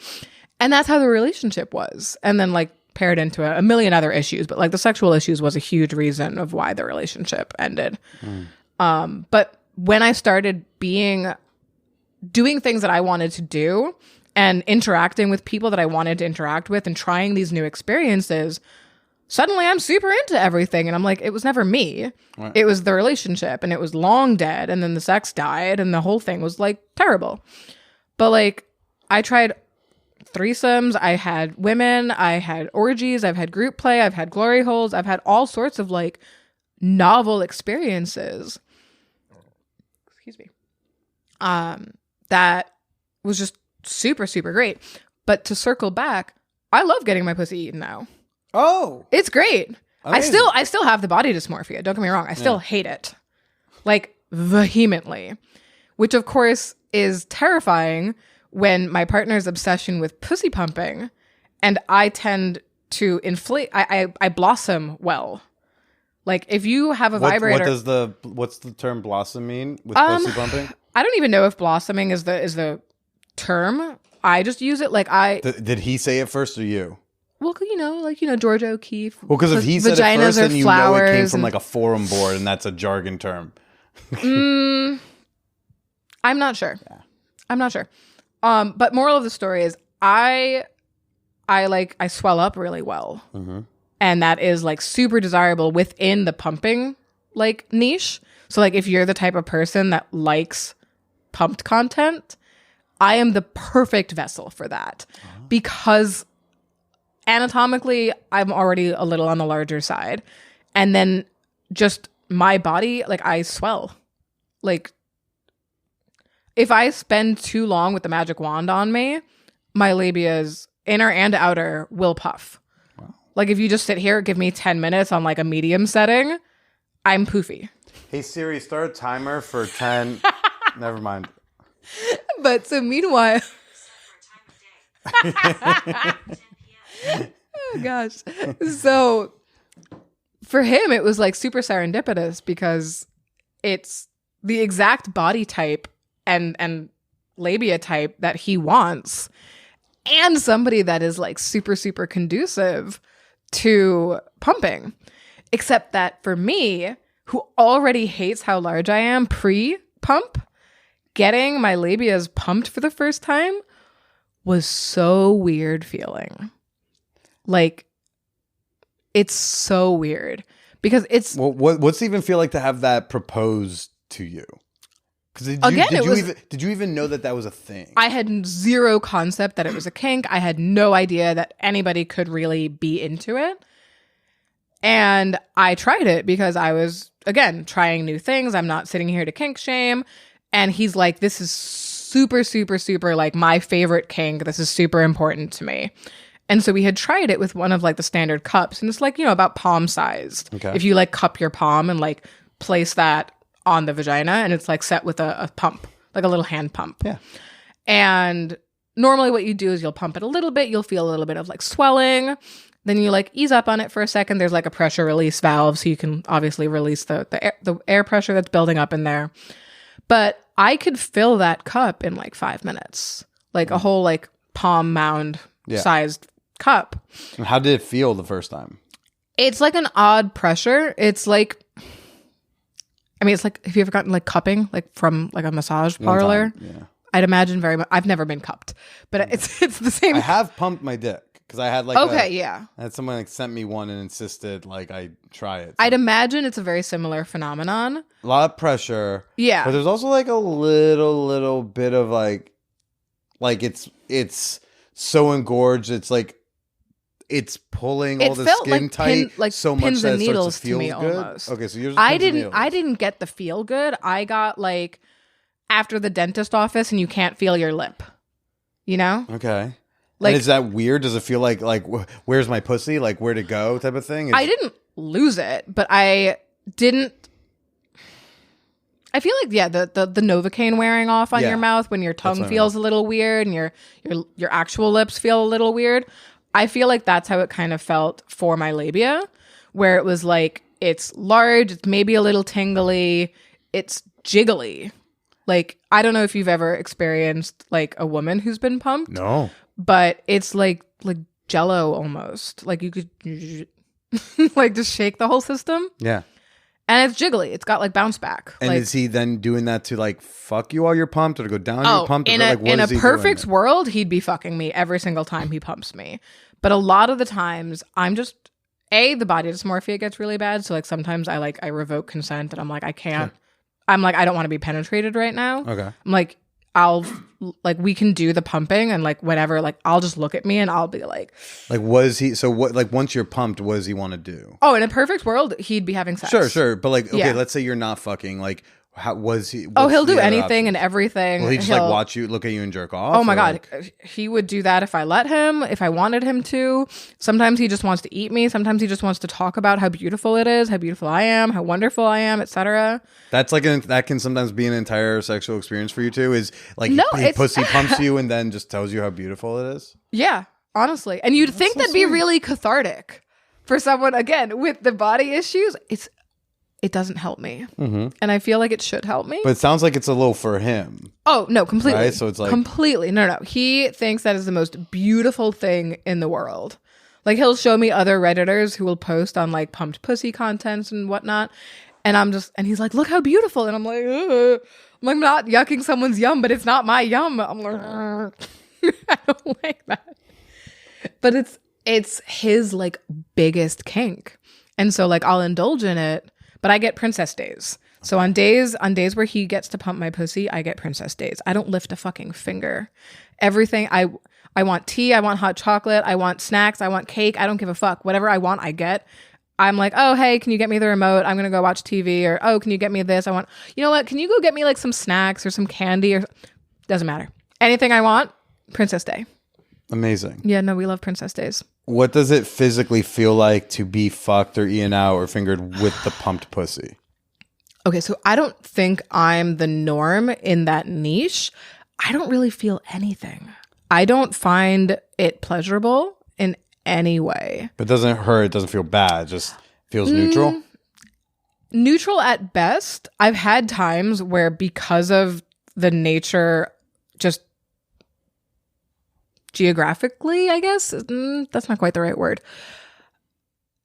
And that's how the relationship was. And then like paired into a million other issues, but like the sexual issues was a huge reason of why the relationship ended. But when I started doing things that I wanted to do and interacting with people that I wanted to interact with and trying these new experiences, suddenly I'm super into everything. And I'm like, it was never me. Right. It was the relationship, and it was long dead. And then the sex died, and the whole thing was like terrible. But like, I tried threesomes. I had women. I had orgies. I've had group play. I've had glory holes. I've had all sorts of like novel experiences. Excuse me. That was just super, super great. But to circle back, I love getting my pussy eaten now. Oh, It's great. amazing. I still have the body dysmorphia. Don't get me wrong. I still hate it. Like vehemently. Which of course is terrifying when my partner's obsession with pussy pumping and I tend to inflate. I blossom well. Like if you have a vibrator. What's the term blossom mean with pussy pumping? I don't even know if blossoming is the term. I just use it like Did he say it first or you? well, Georgia O'Keeffe. Well, because if he said it vaginas first, are then you know it came flowers from and- like a forum board, and that's a jargon term. I'm not sure. I'm not sure. But moral of the story is I swell up really well. Mm-hmm. And that is like super desirable within the pumping like niche. So like if you're the type of person that likes pumped content, I am the perfect vessel for that because anatomically I'm already a little on the larger side. And then just my body, like I swell. Like if I spend too long with the magic wand on me, my labias, inner and outer, will puff. Like if you just sit here, give me 10 minutes on like a medium setting, I'm poofy. Hey Siri, start a timer for 10. Never mind. But so meanwhile, oh gosh. So for him, it was like super serendipitous because it's the exact body type and labia type that he wants, and somebody that is like super, super conducive to pumping. Except that for me, who already hates how large I am pre-pump, getting my labias pumped for the first time was so weird feeling. Like, it's so weird because it's... Well, what's it even feel like to have that proposed to you? Because did you even know that was a thing? I had zero concept that it was a kink. I had no idea that anybody could really be into it. And I tried it because I was, again, trying new things. I'm not sitting here to kink shame. And he's like, this is super, super, super like my favorite kink. This is super important to me. And so we had tried it with one of like the standard cups. And it's like, about palm sized. Okay. If you like cup your palm and like place that on the vagina, and it's like set with a pump, like a little hand pump. Yeah. And normally what you do is you'll pump it a little bit. You'll feel a little bit of like swelling. Then you like ease up on it for a second. There's like a pressure release valve. So you can obviously release the air pressure that's building up in there. But I could fill that cup in like 5 minutes, like a whole like palm mound sized cup. And how did it feel the first time? It's like an odd pressure. It's like, it's like, have you ever gotten like cupping, like from like a massage parlor? Yeah. I'd imagine very much. I've never been cupped, but it's the same. I have pumped my dick because I had like I had someone like sent me one and insisted like I try it. So I'd imagine it's a very similar phenomenon. a lot of pressure. Yeah. But there's also like a little bit of like it's so engorged. It's like it's pulling all the skin like tight like so much pins that and it needles starts to feel me good. almost. Okay, so yours. I didn't get the feel good. I got like after the dentist office and you can't feel your lip. Okay. Like, and is that weird? Does it feel like where's my pussy? Like where to go type of thing? I didn't lose it, but I didn't. I feel like the Novocaine wearing off on your mouth when your tongue feels a little weird and your actual lips feel a little weird. I feel like that's how it kind of felt for my labia, where it was like it's large, it's maybe a little tingly, it's jiggly. Like I don't know if you've ever experienced like a woman who's been pumped. No. But it's like Jello almost. Like you could like just shake the whole system. Yeah. And it's jiggly. It's got like bounce back. And like, is he then doing that to like fuck you while you're pumped or to go down you're pumped? In a perfect world, he'd be fucking me every single time he pumps me. But a lot of the times I'm just the body dysmorphia gets really bad. So like sometimes I revoke consent and I'm like, I can't. I'm like, I don't want to be penetrated right now. Okay. I'm like, we can do the pumping and like whatever. Like I'll just look at me and I'll be like was he? So what? Like once you're pumped, what does he want to do? Oh, in a perfect world, he'd be having sex. Sure. But like, okay, Yeah. let's say you're not fucking. Like, how was he? Oh, what's he'll do the other anything option? and everything. Will he just like watch you, look at you, and jerk off? Oh my or, God. like- He would do that if I let him, if I wanted him to. Sometimes he just wants to eat me. Sometimes he just wants to talk about how beautiful it is, how beautiful I am, how wonderful I am, etc. That's like that can sometimes be an entire sexual experience for you too. Is like No, he it's- pussy pumps you and then just tells you how beautiful it is. Yeah, honestly. And you'd think so that'd be sweet. really cathartic for someone, again, with the body issues. It doesn't help me. And I feel like it should help me. But it sounds like it's a little for him. Oh, no, completely. Right? So it's like- completely. No. He thinks that is the most beautiful thing in the world. Like he'll show me other Redditors who will post on like pumped pussy content and whatnot. And he's like, look how beautiful. And I'm like, ugh. I'm not yucking someone's yum, but it's not my yum. I'm like, I don't like that. But it's his like biggest kink. And so like I'll indulge in it, but I get princess days. So on days where he gets to pump my pussy, I get princess days. I don't lift a fucking finger. Everything I want tea, I want hot chocolate, I want snacks, I want cake, I don't give a fuck. Whatever I want, I get. I'm like, oh, hey, can you get me the remote? I'm going to go watch TV. Or, oh, can you get me this? You know what? Can you go get me like some snacks or some candy? Or doesn't matter. Anything I want, Princess Day. Amazing. Yeah, no, we love Princess Days. What does it physically feel like to be fucked or eaten out or fingered with the pumped pussy? Okay, so I don't think I'm the norm in that niche. I don't really feel anything. I don't find it pleasurable in any way. But it doesn't hurt. It doesn't feel bad. It just feels neutral. Neutral at best. I've had times where because of the nature, just geographically, I guess, that's not quite the right word.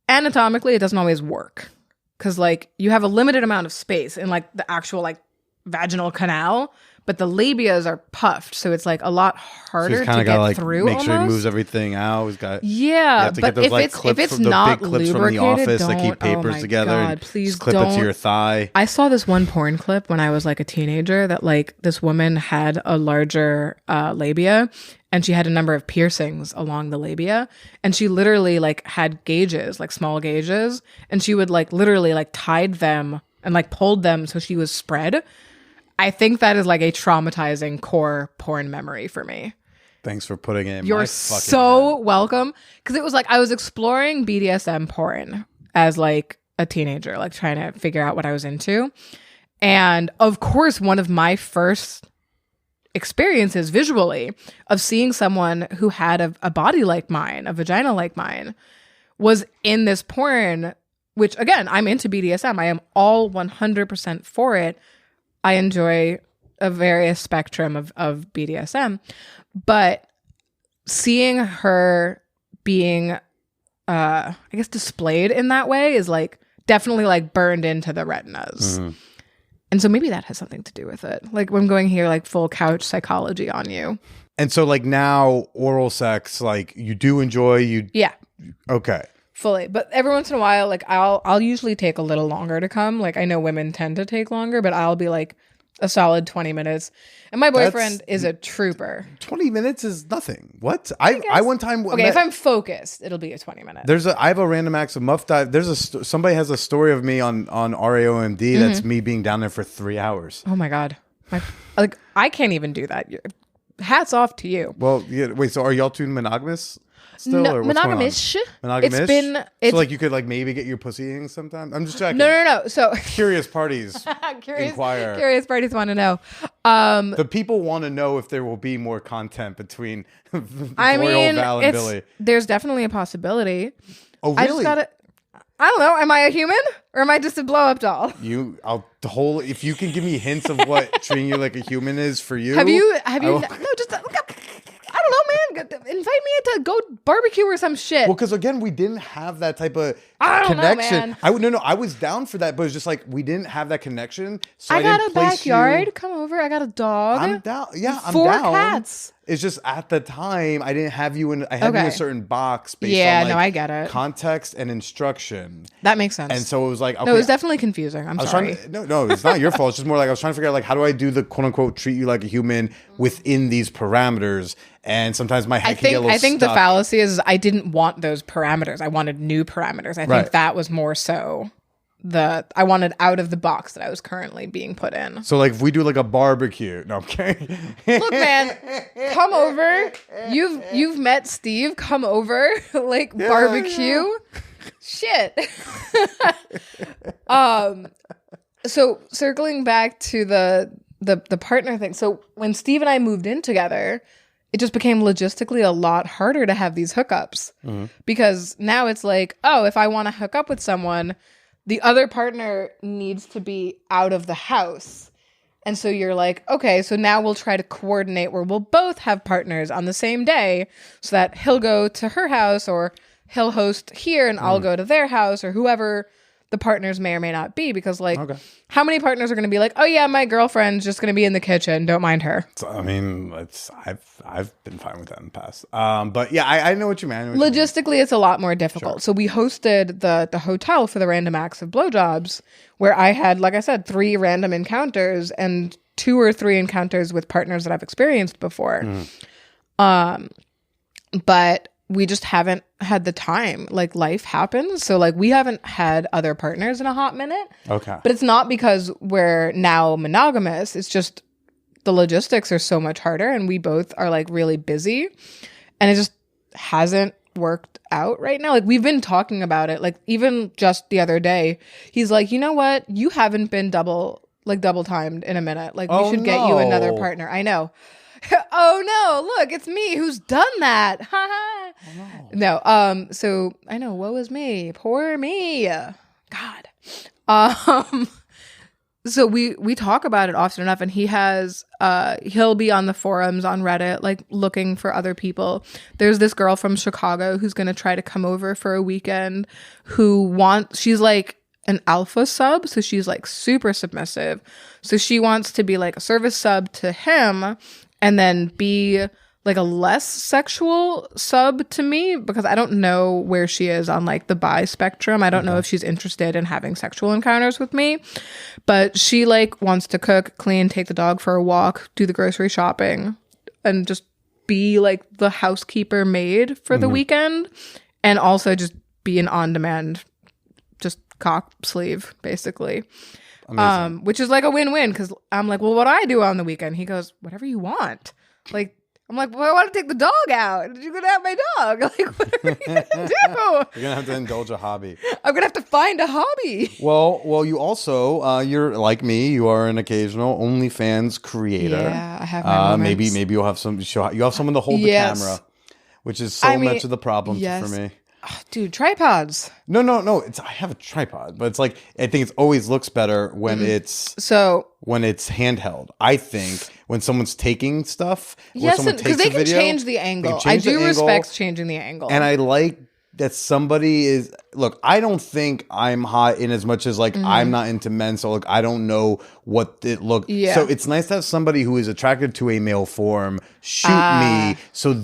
Anatomically, it doesn't always work. Because like you have a limited amount of space in like the actual like vaginal canal, but the labias are puffed, so it's like a lot harder to get like, through. Make sure he almost. moves everything out. He's got Yeah, to but get those, if like, it's clips from not big clips from the lubricated, office that keep don't. papers Oh my together. God, And please just clip don't. it to your thigh. I saw this one porn clip when I was like a teenager that like this woman had a larger labia and she had a number of piercings along the labia and she literally like had gauges, like small gauges, and she would like literally like tied them and like pulled them so she was spread. I think that is like a traumatizing core porn memory for me. Thanks for putting it in You're my fucking so head. welcome. Because it was like I was exploring BDSM porn as like a teenager, like trying to figure out what I was into. And of course, one of my first experiences visually of seeing someone who had a body like mine, a vagina like mine, was in this porn, which again, I'm into BDSM. I am all 100% for it. I enjoy a various spectrum of BDSM, but seeing her being, I guess, displayed in that way is like definitely like burned into the retinas. Mm-hmm. And so maybe that has something to do with it. Like I'm going here like full couch psychology on you. And so like now oral sex, like you do enjoy Yeah. Okay. Fully. But every once in a while, like I'll usually take a little longer to come. Like I know women tend to take longer, but I'll be like a solid 20 minutes. And my boyfriend is a trooper. 20 minutes is nothing. What? I one time Okay, if I'm focused, it'll be a 20 minutes. I have a random acts of muff dive. Somebody has a story of me on RAOMD that's me being down there for 3 hours. Oh my God. I can't even do that. Hats off to you. Well, yeah, wait, so are y'all two monogamous still? No, or what's going on? monogamish. Monogamish? It's so like you could like maybe get your pussy eating sometime? I'm just checking. No. So Curious parties inquire. curious parties want to know. The people want to know if there will be more content between Gloryhole Val and Billy. There's definitely a possibility. Oh, I just really? gotta. I don't know. Am I a human or am I just a blow up doll? If you can give me hints of what treating you like a human is for you. Have you? will- No, just. I don't know, man. Invite me to go barbecue or some shit. Well, because again, we didn't have that type of I don't know, connection. man. I was down for that, but it's just like we didn't have that connection. So I got didn't a place backyard. you- Come over. I got a dog. I'm down. Yeah, I'm 4 down. cats. It's just at the time I didn't have you in. I had you in a certain box based on no, I get it. Context and instruction. That makes sense. And so it was like, okay, no, it was definitely confusing. I'm sorry. No, it's not your fault. It's just more like I was trying to figure out like how do I do the quote unquote treat you like a human within these parameters. And sometimes my head can get a little I think stuck. the fallacy is I didn't want those parameters. I wanted new parameters. I think that was more so I wanted out of the box that I was currently being put in. So like if we do like a barbecue. No, I'm kidding. Look, man, come over. You've met Steve. Come over. Like barbecue. Shit. So circling back to the partner thing. So when Steve and I moved in together, it just became logistically a lot harder to have these hookups because now it's like, oh, if I want to hook up with someone, the other partner needs to be out of the house. And so you're like, okay, so now we'll try to coordinate where we'll both have partners on the same day so that he'll go to her house or he'll host here and I'll go to their house or whoever the partners may or may not be. Because like, how many partners are going to be like, oh yeah, my girlfriend's just going to be in the kitchen. Don't mind her. So, I mean, I've been fine with that in the past. But yeah, I know what you mean. Logistically, it's a lot more difficult. Sure. So we hosted the hotel for the random acts of blowjobs where I had, like I said, 3 random encounters and 2 or 3 encounters with partners that I've experienced before. But we just haven't had the time. Like life happens. So like we haven't had other partners in a hot minute. Okay. But it's not because we're now monogamous. It's just the logistics are so much harder and we both are like really busy and it just hasn't worked out right now. Like we've been talking about it. Like even just the other day, he's like, you know what? You haven't been double timed in a minute. Like we should get you another partner. I know. Oh no, look, it's me who's done that. No, so I know, woe is me. Poor me. God. So we talk about it often enough and he'll be on the forums on Reddit, like looking for other people. There's this girl from Chicago who's gonna try to come over for a weekend she's like an alpha sub, so she's like super submissive. So she wants to be like a service sub to him and then be like a less sexual sub to me because I don't know where she is on like the bi spectrum. I don't know if she's interested in having sexual encounters with me, but she like wants to cook, clean, take the dog for a walk, do the grocery shopping and just be like the housekeeper maid for the weekend and also just be an on-demand just cock sleeve basically. Which is like a win-win because I'm like, well, what do I do on the weekend? He goes, whatever you want. Like, I'm like, well, I want to take the dog out. You're going to have my dog. Like, what are we going to do? You're going to have to indulge a hobby. I'm going to have to find a hobby. Well, you also, you're like me, you are an occasional OnlyFans creator. Yeah, I have my moments. Maybe you'll have someone to hold the camera, which is much of the problem for me. Oh, dude, tripods. No. I have a tripod, but it's like I think it always looks better when it's handheld. I think when someone's taking stuff, yes, because they can change the angle. I do respect changing the angle, and I like that somebody is. Look, I don't think I'm hot in as much as like I'm not into men, so like I don't know what it looks. Yeah. So it's nice to have somebody who is attracted to a male form shoot me, so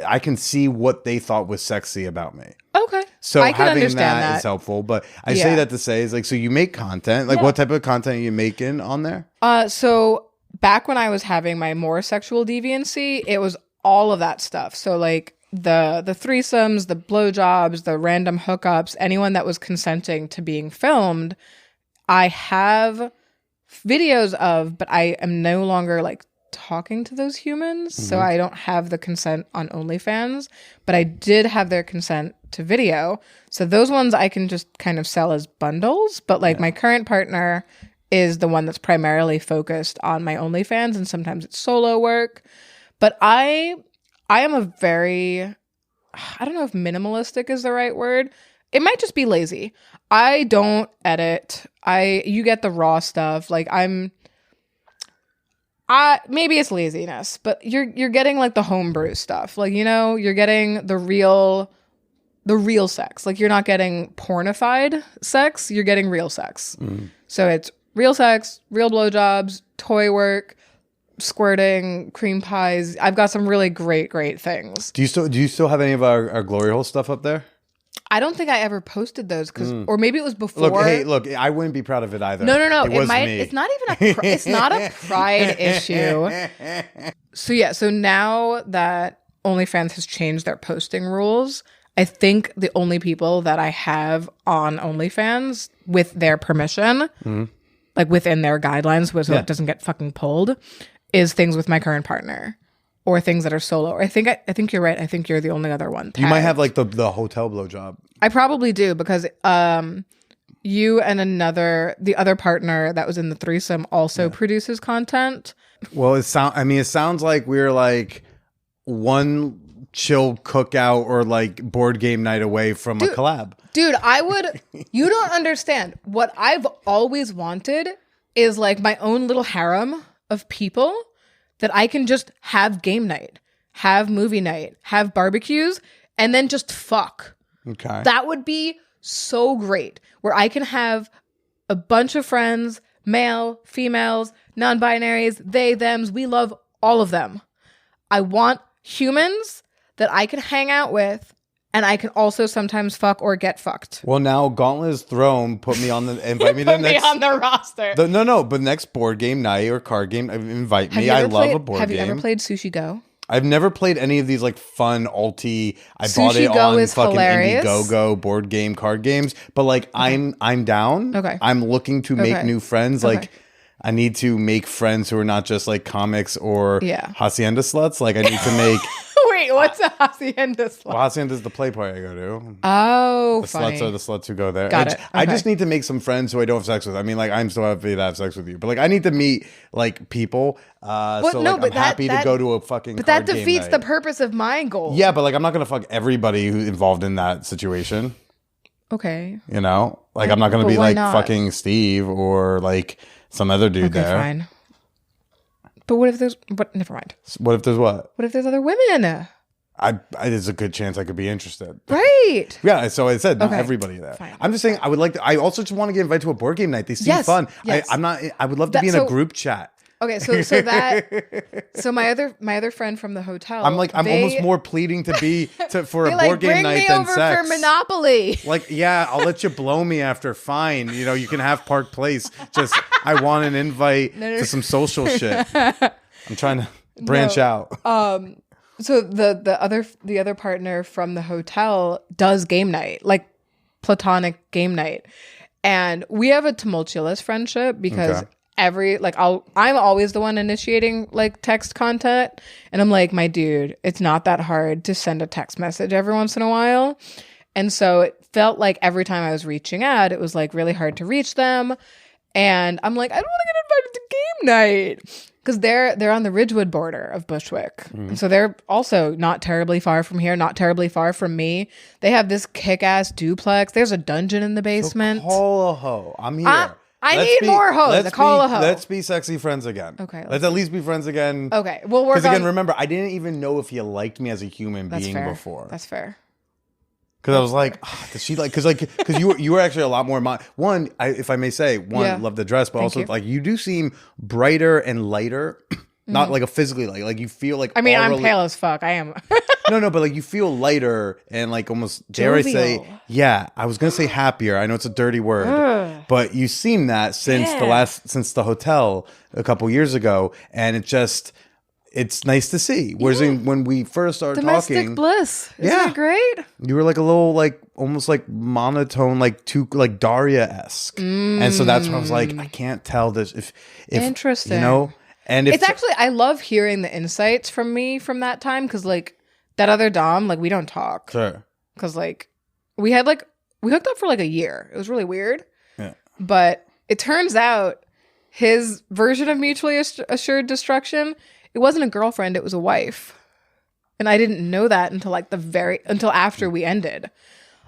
I can see what they thought was sexy about me. Okay. So I can understand that is helpful, but I say that to say is like, so you make content, like what type of content are you making on there? So back when I was having my more sexual deviancy, it was all of that stuff. So like the threesomes, the blowjobs, the random hookups, anyone that was consenting to being filmed, I have videos of, but I am no longer like talking to those humans, so I don't have the consent on OnlyFans, but I did have their consent to video. So those ones I can just kind of sell as bundles, but like my current partner is the one that's primarily focused on my OnlyFans, and sometimes it's solo work. But I am a very, I don't know if minimalistic is the right word. It might just be lazy. I don't edit. You get the raw stuff. Like maybe it's laziness, but you're getting like the homebrew stuff. Like, you know, you're getting the real sex. Like you're not getting pornified sex, you're getting real sex. So it's real sex, real blowjobs, toy work, squirting, cream pies. I've got some really great things. Do you still have any of our glory hole stuff up there? I don't think I ever posted those or maybe it was before. Look, I wouldn't be proud of it either. No. It was me. It's not even it's not a pride issue. So now that OnlyFans has changed their posting rules, I think the only people that I have on OnlyFans with their permission, like within their guidelines, so it doesn't get fucking pulled, is things with my current partner. Or things that are solo. Or I think you're right. I think you're the only other one. You might have like the hotel blowjob. I probably do because you and the other partner that was in the threesome also produces content. Well, it sounds like we're like one chill cookout or like board game night away from a collab. Dude, you don't understand. What I've always wanted is like my own little harem of people that I can just have game night, have movie night, have barbecues, and then just fuck. Okay. That would be so great, where I can have a bunch of friends, male, females, non-binaries, they, thems. We love all of them. I want humans that I can hang out with, and I can also sometimes fuck or get fucked. Well, now Gauntlet is thrown. Invite me to the next. Me on the roster. But next board game night or card game, invite me. I love a board game. Have you ever played Sushi Go? I've never played any of these like fun alti. I Sushi bought it Go on is fucking hilarious. Indiegogo board game card games. But like I'm down. Okay. I'm looking to make new friends. Okay. Like I need to make friends who are not just like comics or hacienda sluts. Like I need to make. Wait, what's a hacienda slut? Well, hacienda is the play party I go to. Oh, the funny. sluts are the sluts who go there. Got it. I just need to make some friends who I don't have sex with. I mean, like I'm still happy to have sex with you, but like I need to meet like people. I'm happy to go to a fucking. But card that game defeats night. the purpose of my goal. Yeah, but like I'm not gonna fuck everybody who's involved in that situation. Okay. You know, like I'm not gonna be like fucking Steve or like some other dude there. Fine. But what if there's? But never mind. What if there's what? What if there's other women? There's a good chance I could be interested. Right. Yeah. So I said not everybody there. Fine. I'm just saying I would like to. I also just want to get invited to a board game night. They seem fun. Yes. I would love to be in a group chat. Okay, so my other friend from the hotel. I'm almost more pleading to be for a board game night than sex. Bring me over for Monopoly. Like, yeah, I'll let you blow me after. Fine, you can have Park Place. Just I want an invite to some social shit. I'm trying to branch out. So the other partner from the hotel does game night, like platonic game night, and we have a tumultuous friendship because. Okay. I'm always the one initiating like text content, and I'm like, my dude, it's not that hard to send a text message every once in a while. And so it felt like every time I was reaching out, it was like really hard to reach them. And I'm like, I don't want to get invited to game night because they're on the Ridgewood border of Bushwick. And so they're also not terribly far from here, not terribly far from me. They have this kick-ass duplex. There's a dungeon in the basement. So call a hoe. I'm here. I need more hoes. Call a hoe. Let's be sexy friends again. Okay. Let's at least be friends again. Okay. We'll work on... Because again, remember, I didn't even know if you liked me as a human being before. That's fair. Because I was like, does she like? Because you were actually a lot more. One, if I may say, love the dress, but also like you do seem brighter and lighter. Not like a physically like you feel like. I mean, I'm pale as fuck. I am. No, but like you feel lighter and like almost dare Jovial. I say, yeah. I was gonna say happier. I know it's a dirty word, but you seem that since the hotel a couple years ago, and it's nice to see. Whereas when we first started Domestic talking, bliss, isn't it great? You were like a little like almost like monotone, like too like Daria-esque, and so that's when I was like, I can't tell this if interesting, And it's actually I love hearing the insights from me from that time because like. That other Dom, like, we don't talk. Sure. Because, like, we hooked up for, like, a year. It was really weird. Yeah. But it turns out his version of mutually assured destruction, it wasn't a girlfriend, it was a wife. And I didn't know that until, like, until after we ended.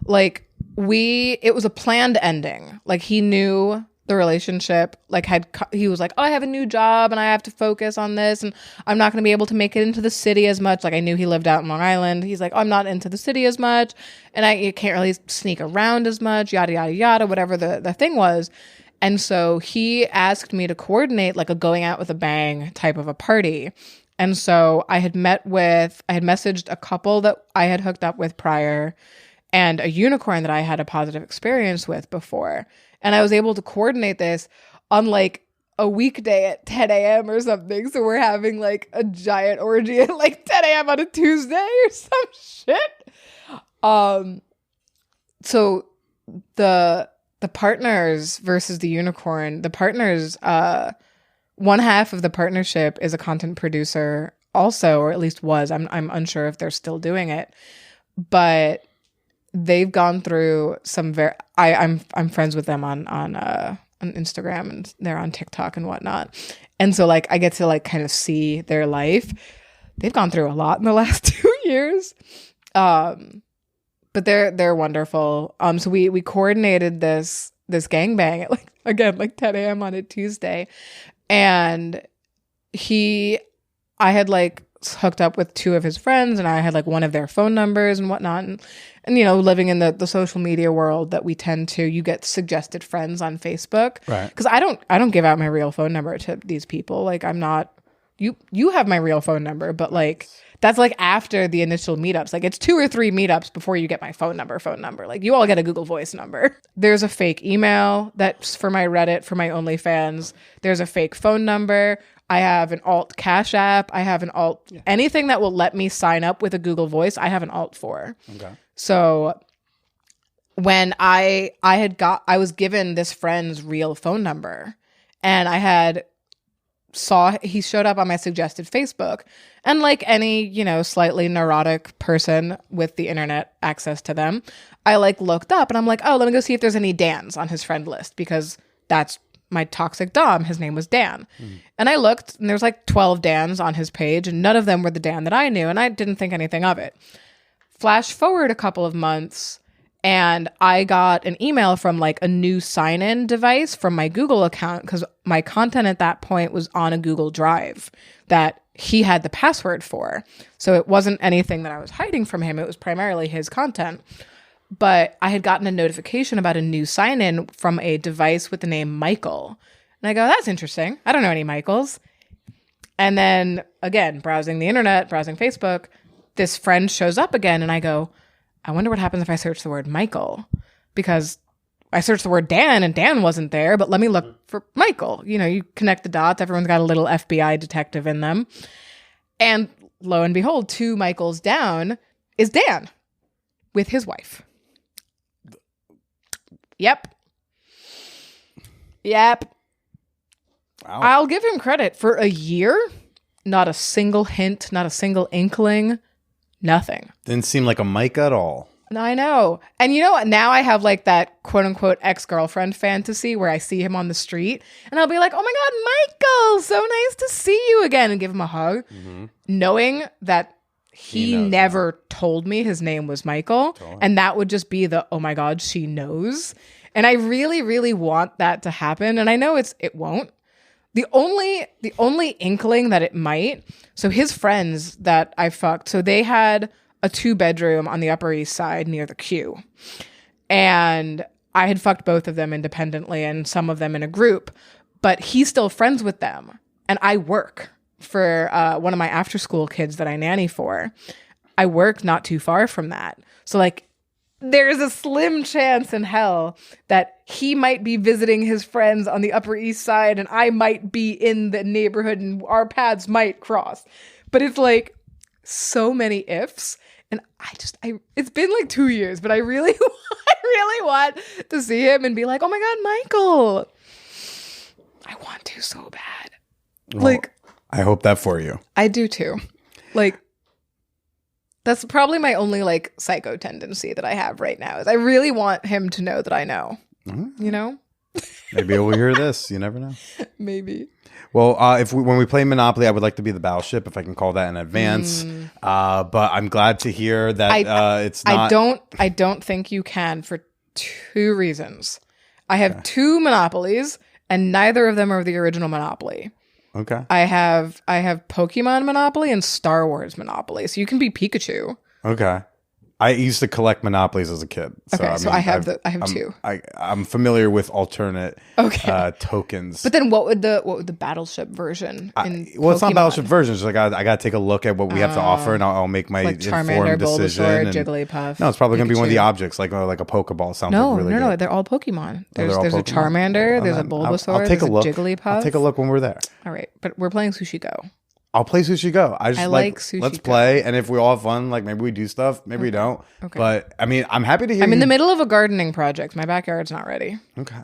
Like, it was a planned ending. Like, he knew the relationship, like he was like, oh, I have a new job and I have to focus on this and I'm not going to be able to make it into the city as much. Like I knew he lived out in Long Island. He's like, oh, I'm not into the city as much and you can't really sneak around as much, yada, yada, yada, whatever the thing was. And so he asked me to coordinate like a going out with a bang type of a party. And so I had messaged a couple that I had hooked up with prior and a unicorn that I had a positive experience with before. And I was able to coordinate this on like a weekday at 10 a.m. or something. So we're having like a giant orgy at like 10 a.m. on a Tuesday or some shit. So the partners versus the unicorn, the partners, one half of the partnership is a content producer also, or at least was. I'm unsure if they're still doing it, but they've gone through some I'm friends with them on Instagram, and they're on TikTok and whatnot. And so like I get to like kind of see their life. They've gone through a lot in the last 2 years. But they're wonderful. So we coordinated this gangbang at like 10 a.m. on a Tuesday. And I had like hooked up with 2 of his friends, and I had like one of their phone numbers and whatnot. And you know, living in the social media world that we tend to, you get suggested friends on Facebook. Right. Because I don't give out my real phone number to these people. Like I'm not, you have my real phone number, but like that's like after the initial meetups. Like it's 2 or 3 meetups before you get my phone number. Like you all get a Google Voice number. There's a fake email that's for my Reddit, for my OnlyFans. There's a fake phone number. I have an alt Cash App. I have an alt anything that will let me sign up with a Google Voice. I have an alt for. Okay. So when I was given this friend's real phone number, and he showed up on my suggested Facebook, and like any, you know, slightly neurotic person with the internet access to them, I like looked up and I'm like, oh, let me go see if there's any Dans on his friend list, because that's my toxic dom. His name was Dan. And I looked, and there's like 12 Dans on his page, and none of them were the Dan that I knew, and I didn't think anything of it. Flash forward a couple of months, and I got an email from like a new sign-in device from my Google account, because my content at that point was on a Google Drive that he had the password for. So it wasn't anything that I was hiding from him. It was primarily his content. But I had gotten a notification about a new sign-in from a device with the name Michael. And I go, that's interesting. I don't know any Michaels. And then again, browsing the internet, browsing Facebook, this friend shows up again, and I go, I wonder what happens if I search the word Michael, because I searched the word Dan and Dan wasn't there, but let me look for Michael. You know, you connect the dots. Everyone's got a little FBI detective in them. And lo and behold, 2 Michaels down is Dan with his wife. Yep. Wow. I'll give him credit for a year. Not a single hint, not a single inkling. Nothing. Didn't seem like a Mike at all. I know. And you know what? Now I have like that quote unquote ex-girlfriend fantasy where I see him on the street and I'll be like, oh my God, Michael, so nice to see you again, and give him a hug. Mm-hmm. Knowing that he never told me his name was Michael. Totally. And that would just be the, oh my God, she knows. And I really, really want that to happen. And I know it won't. The only inkling that it might, so his friends that I fucked, so they had a 2-bedroom on the Upper East Side near the Q. And I had fucked both of them independently and some of them in a group, but he's still friends with them. And I work for one of my after-school kids that I nanny for. I work not too far from that. So like, there's a slim chance in hell that he might be visiting his friends on the Upper East Side and I might be in the neighborhood and our paths might cross. But it's like so many ifs. And it's been like 2 years, but I really want to see him and be like, oh my God, Michael. I want to so bad. Well, like, I hope that for you. I do too. Like, that's probably my only like psycho tendency that I have right now, is I really want him to know that I know, you know? Maybe we'll hear this. You never know. Maybe. Well, when we play Monopoly, I would like to be the battleship, if I can call that in advance. But I'm glad to hear that it's not. I don't think you can, for 2 reasons. I have 2 Monopolies, and neither of them are the original Monopoly. Okay. I have Pokemon Monopoly and Star Wars Monopoly, so you can be Pikachu. Okay. I used to collect Monopolies as a kid. So, Okay, so I have two. I'm familiar with alternate tokens. But then what would the Battleship version in well, it's not Pokemon? Battleship version. It's like I got to take a look at what we have to offer, and I'll make my like Charmander, informed decision. Bulbasaur, And, Jigglypuff. no, it's probably going to be one of the Pikachu. objects, like a Pokeball. Sounds No, like really no, good. they're all Pokemon. they're There's all a Pokemon? Charmander, Well, there's a then Bulbasaur, I'll take there's a look. Jigglypuff. I'll take a look when we're there. All right, but we're playing Sushi Go. I'll play Sushi Go. I like Sushi let's Go. play, and if we all have fun, like maybe we do stuff, maybe we don't. Okay. But I mean, I'm happy to hear. I'm in you- the middle of a gardening project. My backyard's not ready. Okay.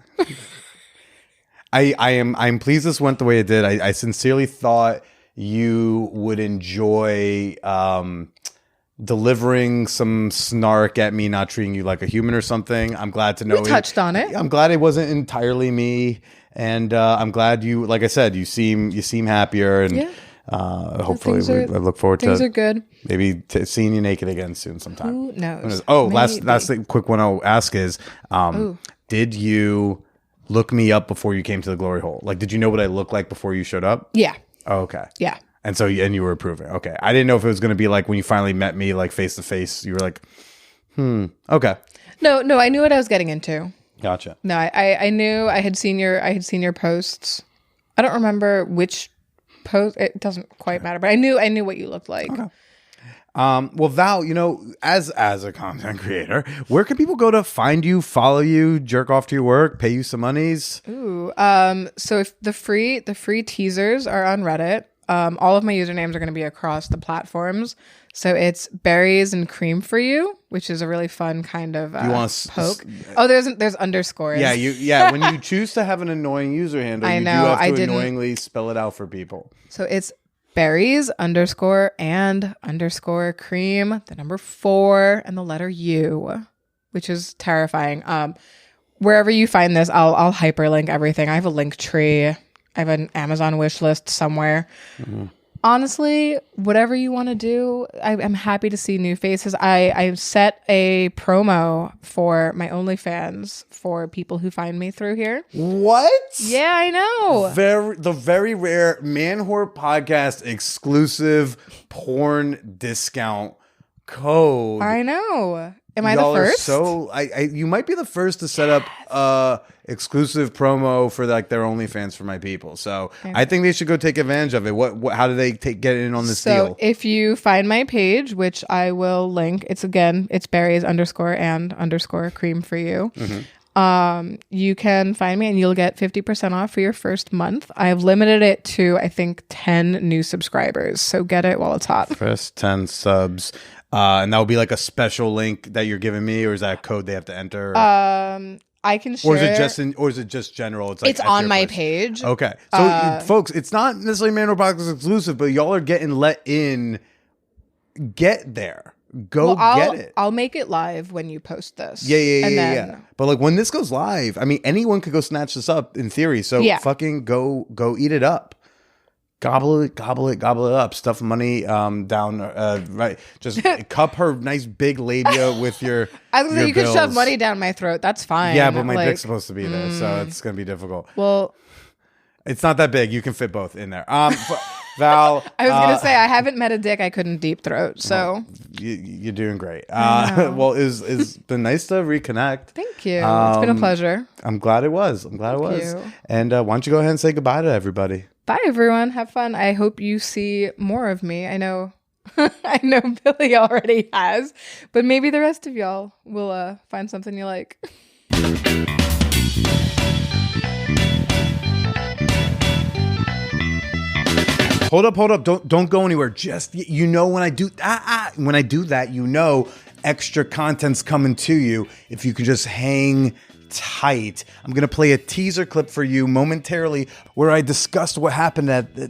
I'm pleased this went the way it did. I sincerely thought you would enjoy delivering some snark at me not treating you like a human or something. I'm glad to know We touched on it. I'm glad it wasn't entirely me, and I'm glad you, like I said, you seem happier, and Yeah. hopefully I look forward Things to are good. maybe seeing you naked again soon sometime. Who knows? Oh, Maybe. last quick one I'll ask is, did you look me up before you came to the Glory Hole? Like, did you know what I looked like before you showed up? Yeah. Oh, okay. Yeah. And so, and you were approving. Okay. I didn't know if it was going to be like when you finally met me, like face to face, you were like, okay. No, I knew what I was getting into. Gotcha. No, I knew I had seen your posts. I don't remember which post. It doesn't quite matter, but I knew what you looked like. Okay. Well, Val, as a content creator, where can people go to find you, follow you, jerk off to your work, pay you some monies? Ooh. So if the free teasers are on Reddit, all of my usernames are going to be across the platforms. So it's berries and cream for you, which is a really fun kind of poke. There's underscores. Yeah, when you choose to have an annoying user handle, I you know, do have I to didn't- annoyingly spell it out for people. So it's berries _and_ cream, the number 4 and the letter U, which is terrifying. Wherever you find this, I'll hyperlink everything. I have a link tree. I have an Amazon wish list somewhere. Mm-hmm. Honestly, whatever you want to do, I'm happy to see new faces. I set a promo for my OnlyFans for people who find me through here. What? Yeah, I know. The very rare Man Whore Podcast exclusive porn discount code. I know. Am I the Y'all are first? So you might be the first to set up exclusive promo for like their OnlyFans for my people. So I think they should go take advantage of it. What how do they get in on this deal? So if you find my page, which I will link, it's berries _and_ cream for you. Mm-hmm. You can find me and you'll get 50% off for your first month. I've limited it to, I think, 10 new subscribers. So get it while it's hot. First 10 subs. And that will be like a special link that you're giving me, or is that a code they have to enter? I can share. Or is it just general? It's like it's on my page. Okay. So folks, it's not necessarily Man Whore Podcast exclusive, but y'all are getting let in. Get there. Get it. I'll make it live when you post this. Yeah. But like when this goes live, I mean, anyone could go snatch this up in theory. So fucking go eat it up. Gobble it up. Stuff money down, right? Just cup her nice big labia with your. I was gonna say you could bills. shove money down my throat. That's fine. Yeah, but my dick's supposed to be there, so it's gonna be difficult. Well, it's not that big. You can fit both in there. Val, I was gonna say I haven't met a dick I couldn't deep throat. So you're doing great. Well, it's been nice to reconnect. Thank you. It's been a pleasure. I'm glad it was. Thank you. And why don't you go ahead and say goodbye to everybody? Bye, everyone. Have fun. I hope you see more of me. I know I know Billy already has, but maybe the rest of y'all will find something you like. Hold up. Don't go anywhere. Just, when I do that, extra content's coming to you. If you can just hang tight. I'm going to play a teaser clip for you momentarily where I discussed what happened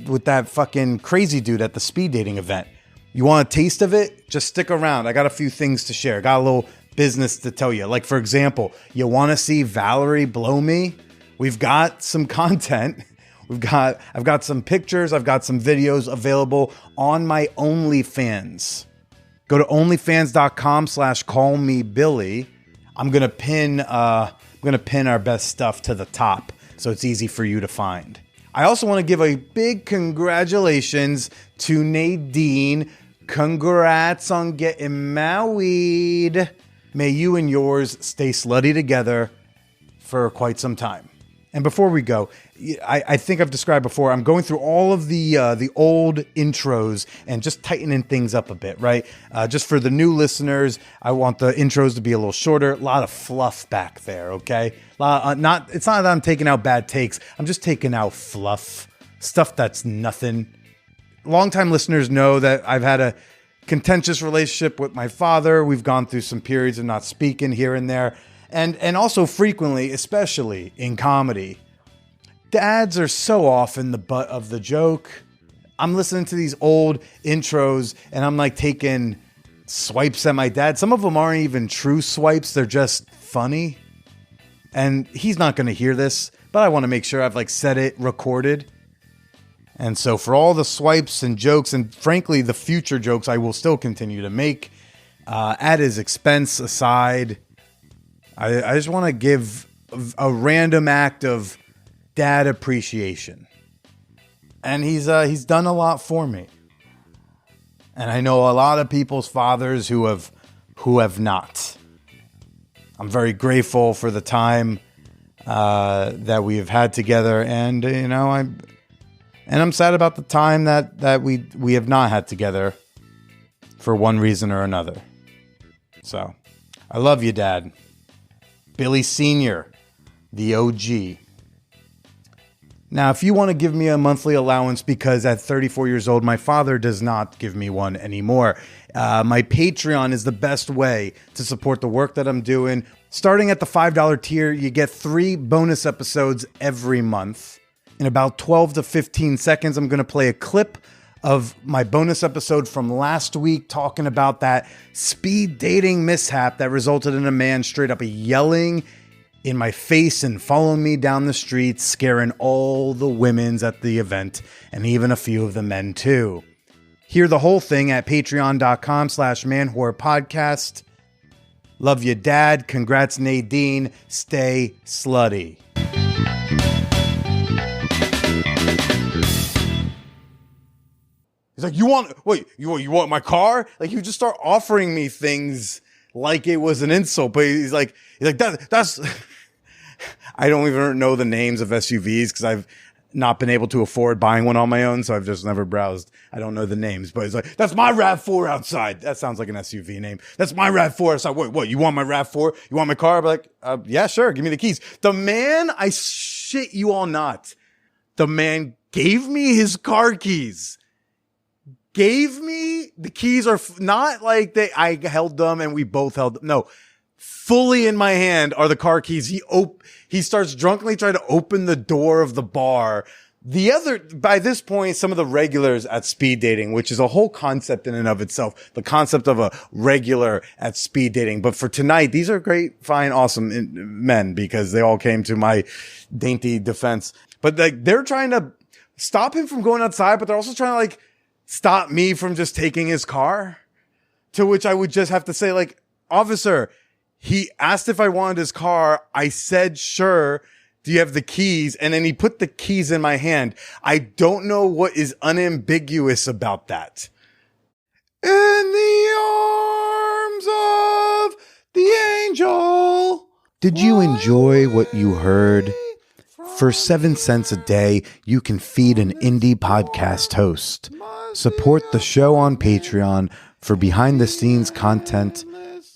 with that fucking crazy dude at the speed dating event. You want a taste of it? Just stick around. I got a few things to share. Got a little business to tell you. Like, for example, you want to see Valerie blow me? We've got some content. I've got some pictures. I've got some videos available on my OnlyFans. Go to onlyfans.com/callmebilly. I'm going to pin our best stuff to the top so it's easy for you to find. I also want to give a big congratulations to Nadine, Congrats on getting married. May you and yours stay slutty together for quite some time. And before we go, I think I've described before, I'm going through all of the old intros and just tightening things up a bit, right? Just for the new listeners, I want the intros to be a little shorter. A lot of fluff back there, okay? It's not that I'm taking out bad takes. I'm just taking out fluff, stuff that's nothing. Longtime listeners know that I've had a contentious relationship with my father. We've gone through some periods of not speaking here and there. And also frequently, especially in comedy, dads are so often the butt of the joke. I'm listening to these old intros and I'm like taking swipes at my dad. Some of them aren't even true swipes. They're just funny. And he's not going to hear this, but I want to make sure I've like said it recorded. And so for all the swipes and jokes, and frankly, the future jokes I will still continue to make at his expense aside, I just want to give a random act of dad appreciation. And he's done a lot for me. And I know a lot of people's fathers who have not. I'm very grateful for the time that we have had together, and I'm sad about the time that we have not had together for one reason or another. So, I love you, Dad. Billy Sr., the OG. Now, if you want to give me a monthly allowance, because at 34 years old, my father does not give me one anymore, my Patreon is the best way to support the work that I'm doing. Starting at the $5 tier, you get 3 bonus episodes every month. In about 12 to 15 seconds, I'm going to play a clip of my bonus episode from last week talking about that speed dating mishap that resulted in a man straight up yelling in my face and following me down the street, scaring all the women's at the event and even a few of the men too. Hear the whole thing at patreon.com/manwhorepodcast. Love you, Dad. Congrats, Nadine. Stay slutty. He's like, you want my car? Like, he would just start offering me things like it was an insult. But he's like, that's, I don't even know the names of SUVs because I've not been able to afford buying one on my own. So I've just never browsed. I don't know the names, but he's like, that's my RAV4 outside. That sounds like an SUV name. That's my RAV4 outside. What, you want my RAV4? You want my car? I'm like, yeah, sure. Give me the keys. The man, I shit you all not. The man gave me his car keys. Gave me the keys, are not like I held them and we both held them. No, fully in my hand are the car keys. He starts drunkenly trying to open the door of the bar. By this point, some of the regulars at speed dating, which is a whole concept in and of itself, the concept of a regular at speed dating. But for tonight, these are great, fine, awesome men because they all came to my dainty defense. But they're trying to stop him from going outside, but they're also trying to stop me from just taking his car, to which I would just have to say, officer, he asked if I wanted his car. I said, sure. Do you have the keys? And then he put the keys in my hand. I don't know what is unambiguous about that. In the arms of the angel. Did you enjoy what you heard? For 7 cents a day, you can feed an indie podcast host. Support the show on Patreon for behind-the-scenes content,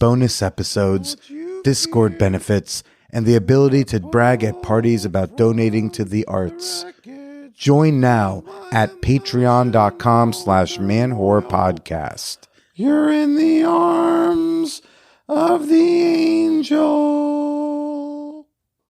bonus episodes, Discord benefits, and the ability to brag at parties about donating to the arts. Join now at patreon.com/manwhorepodcast. You're in the arms of the angel.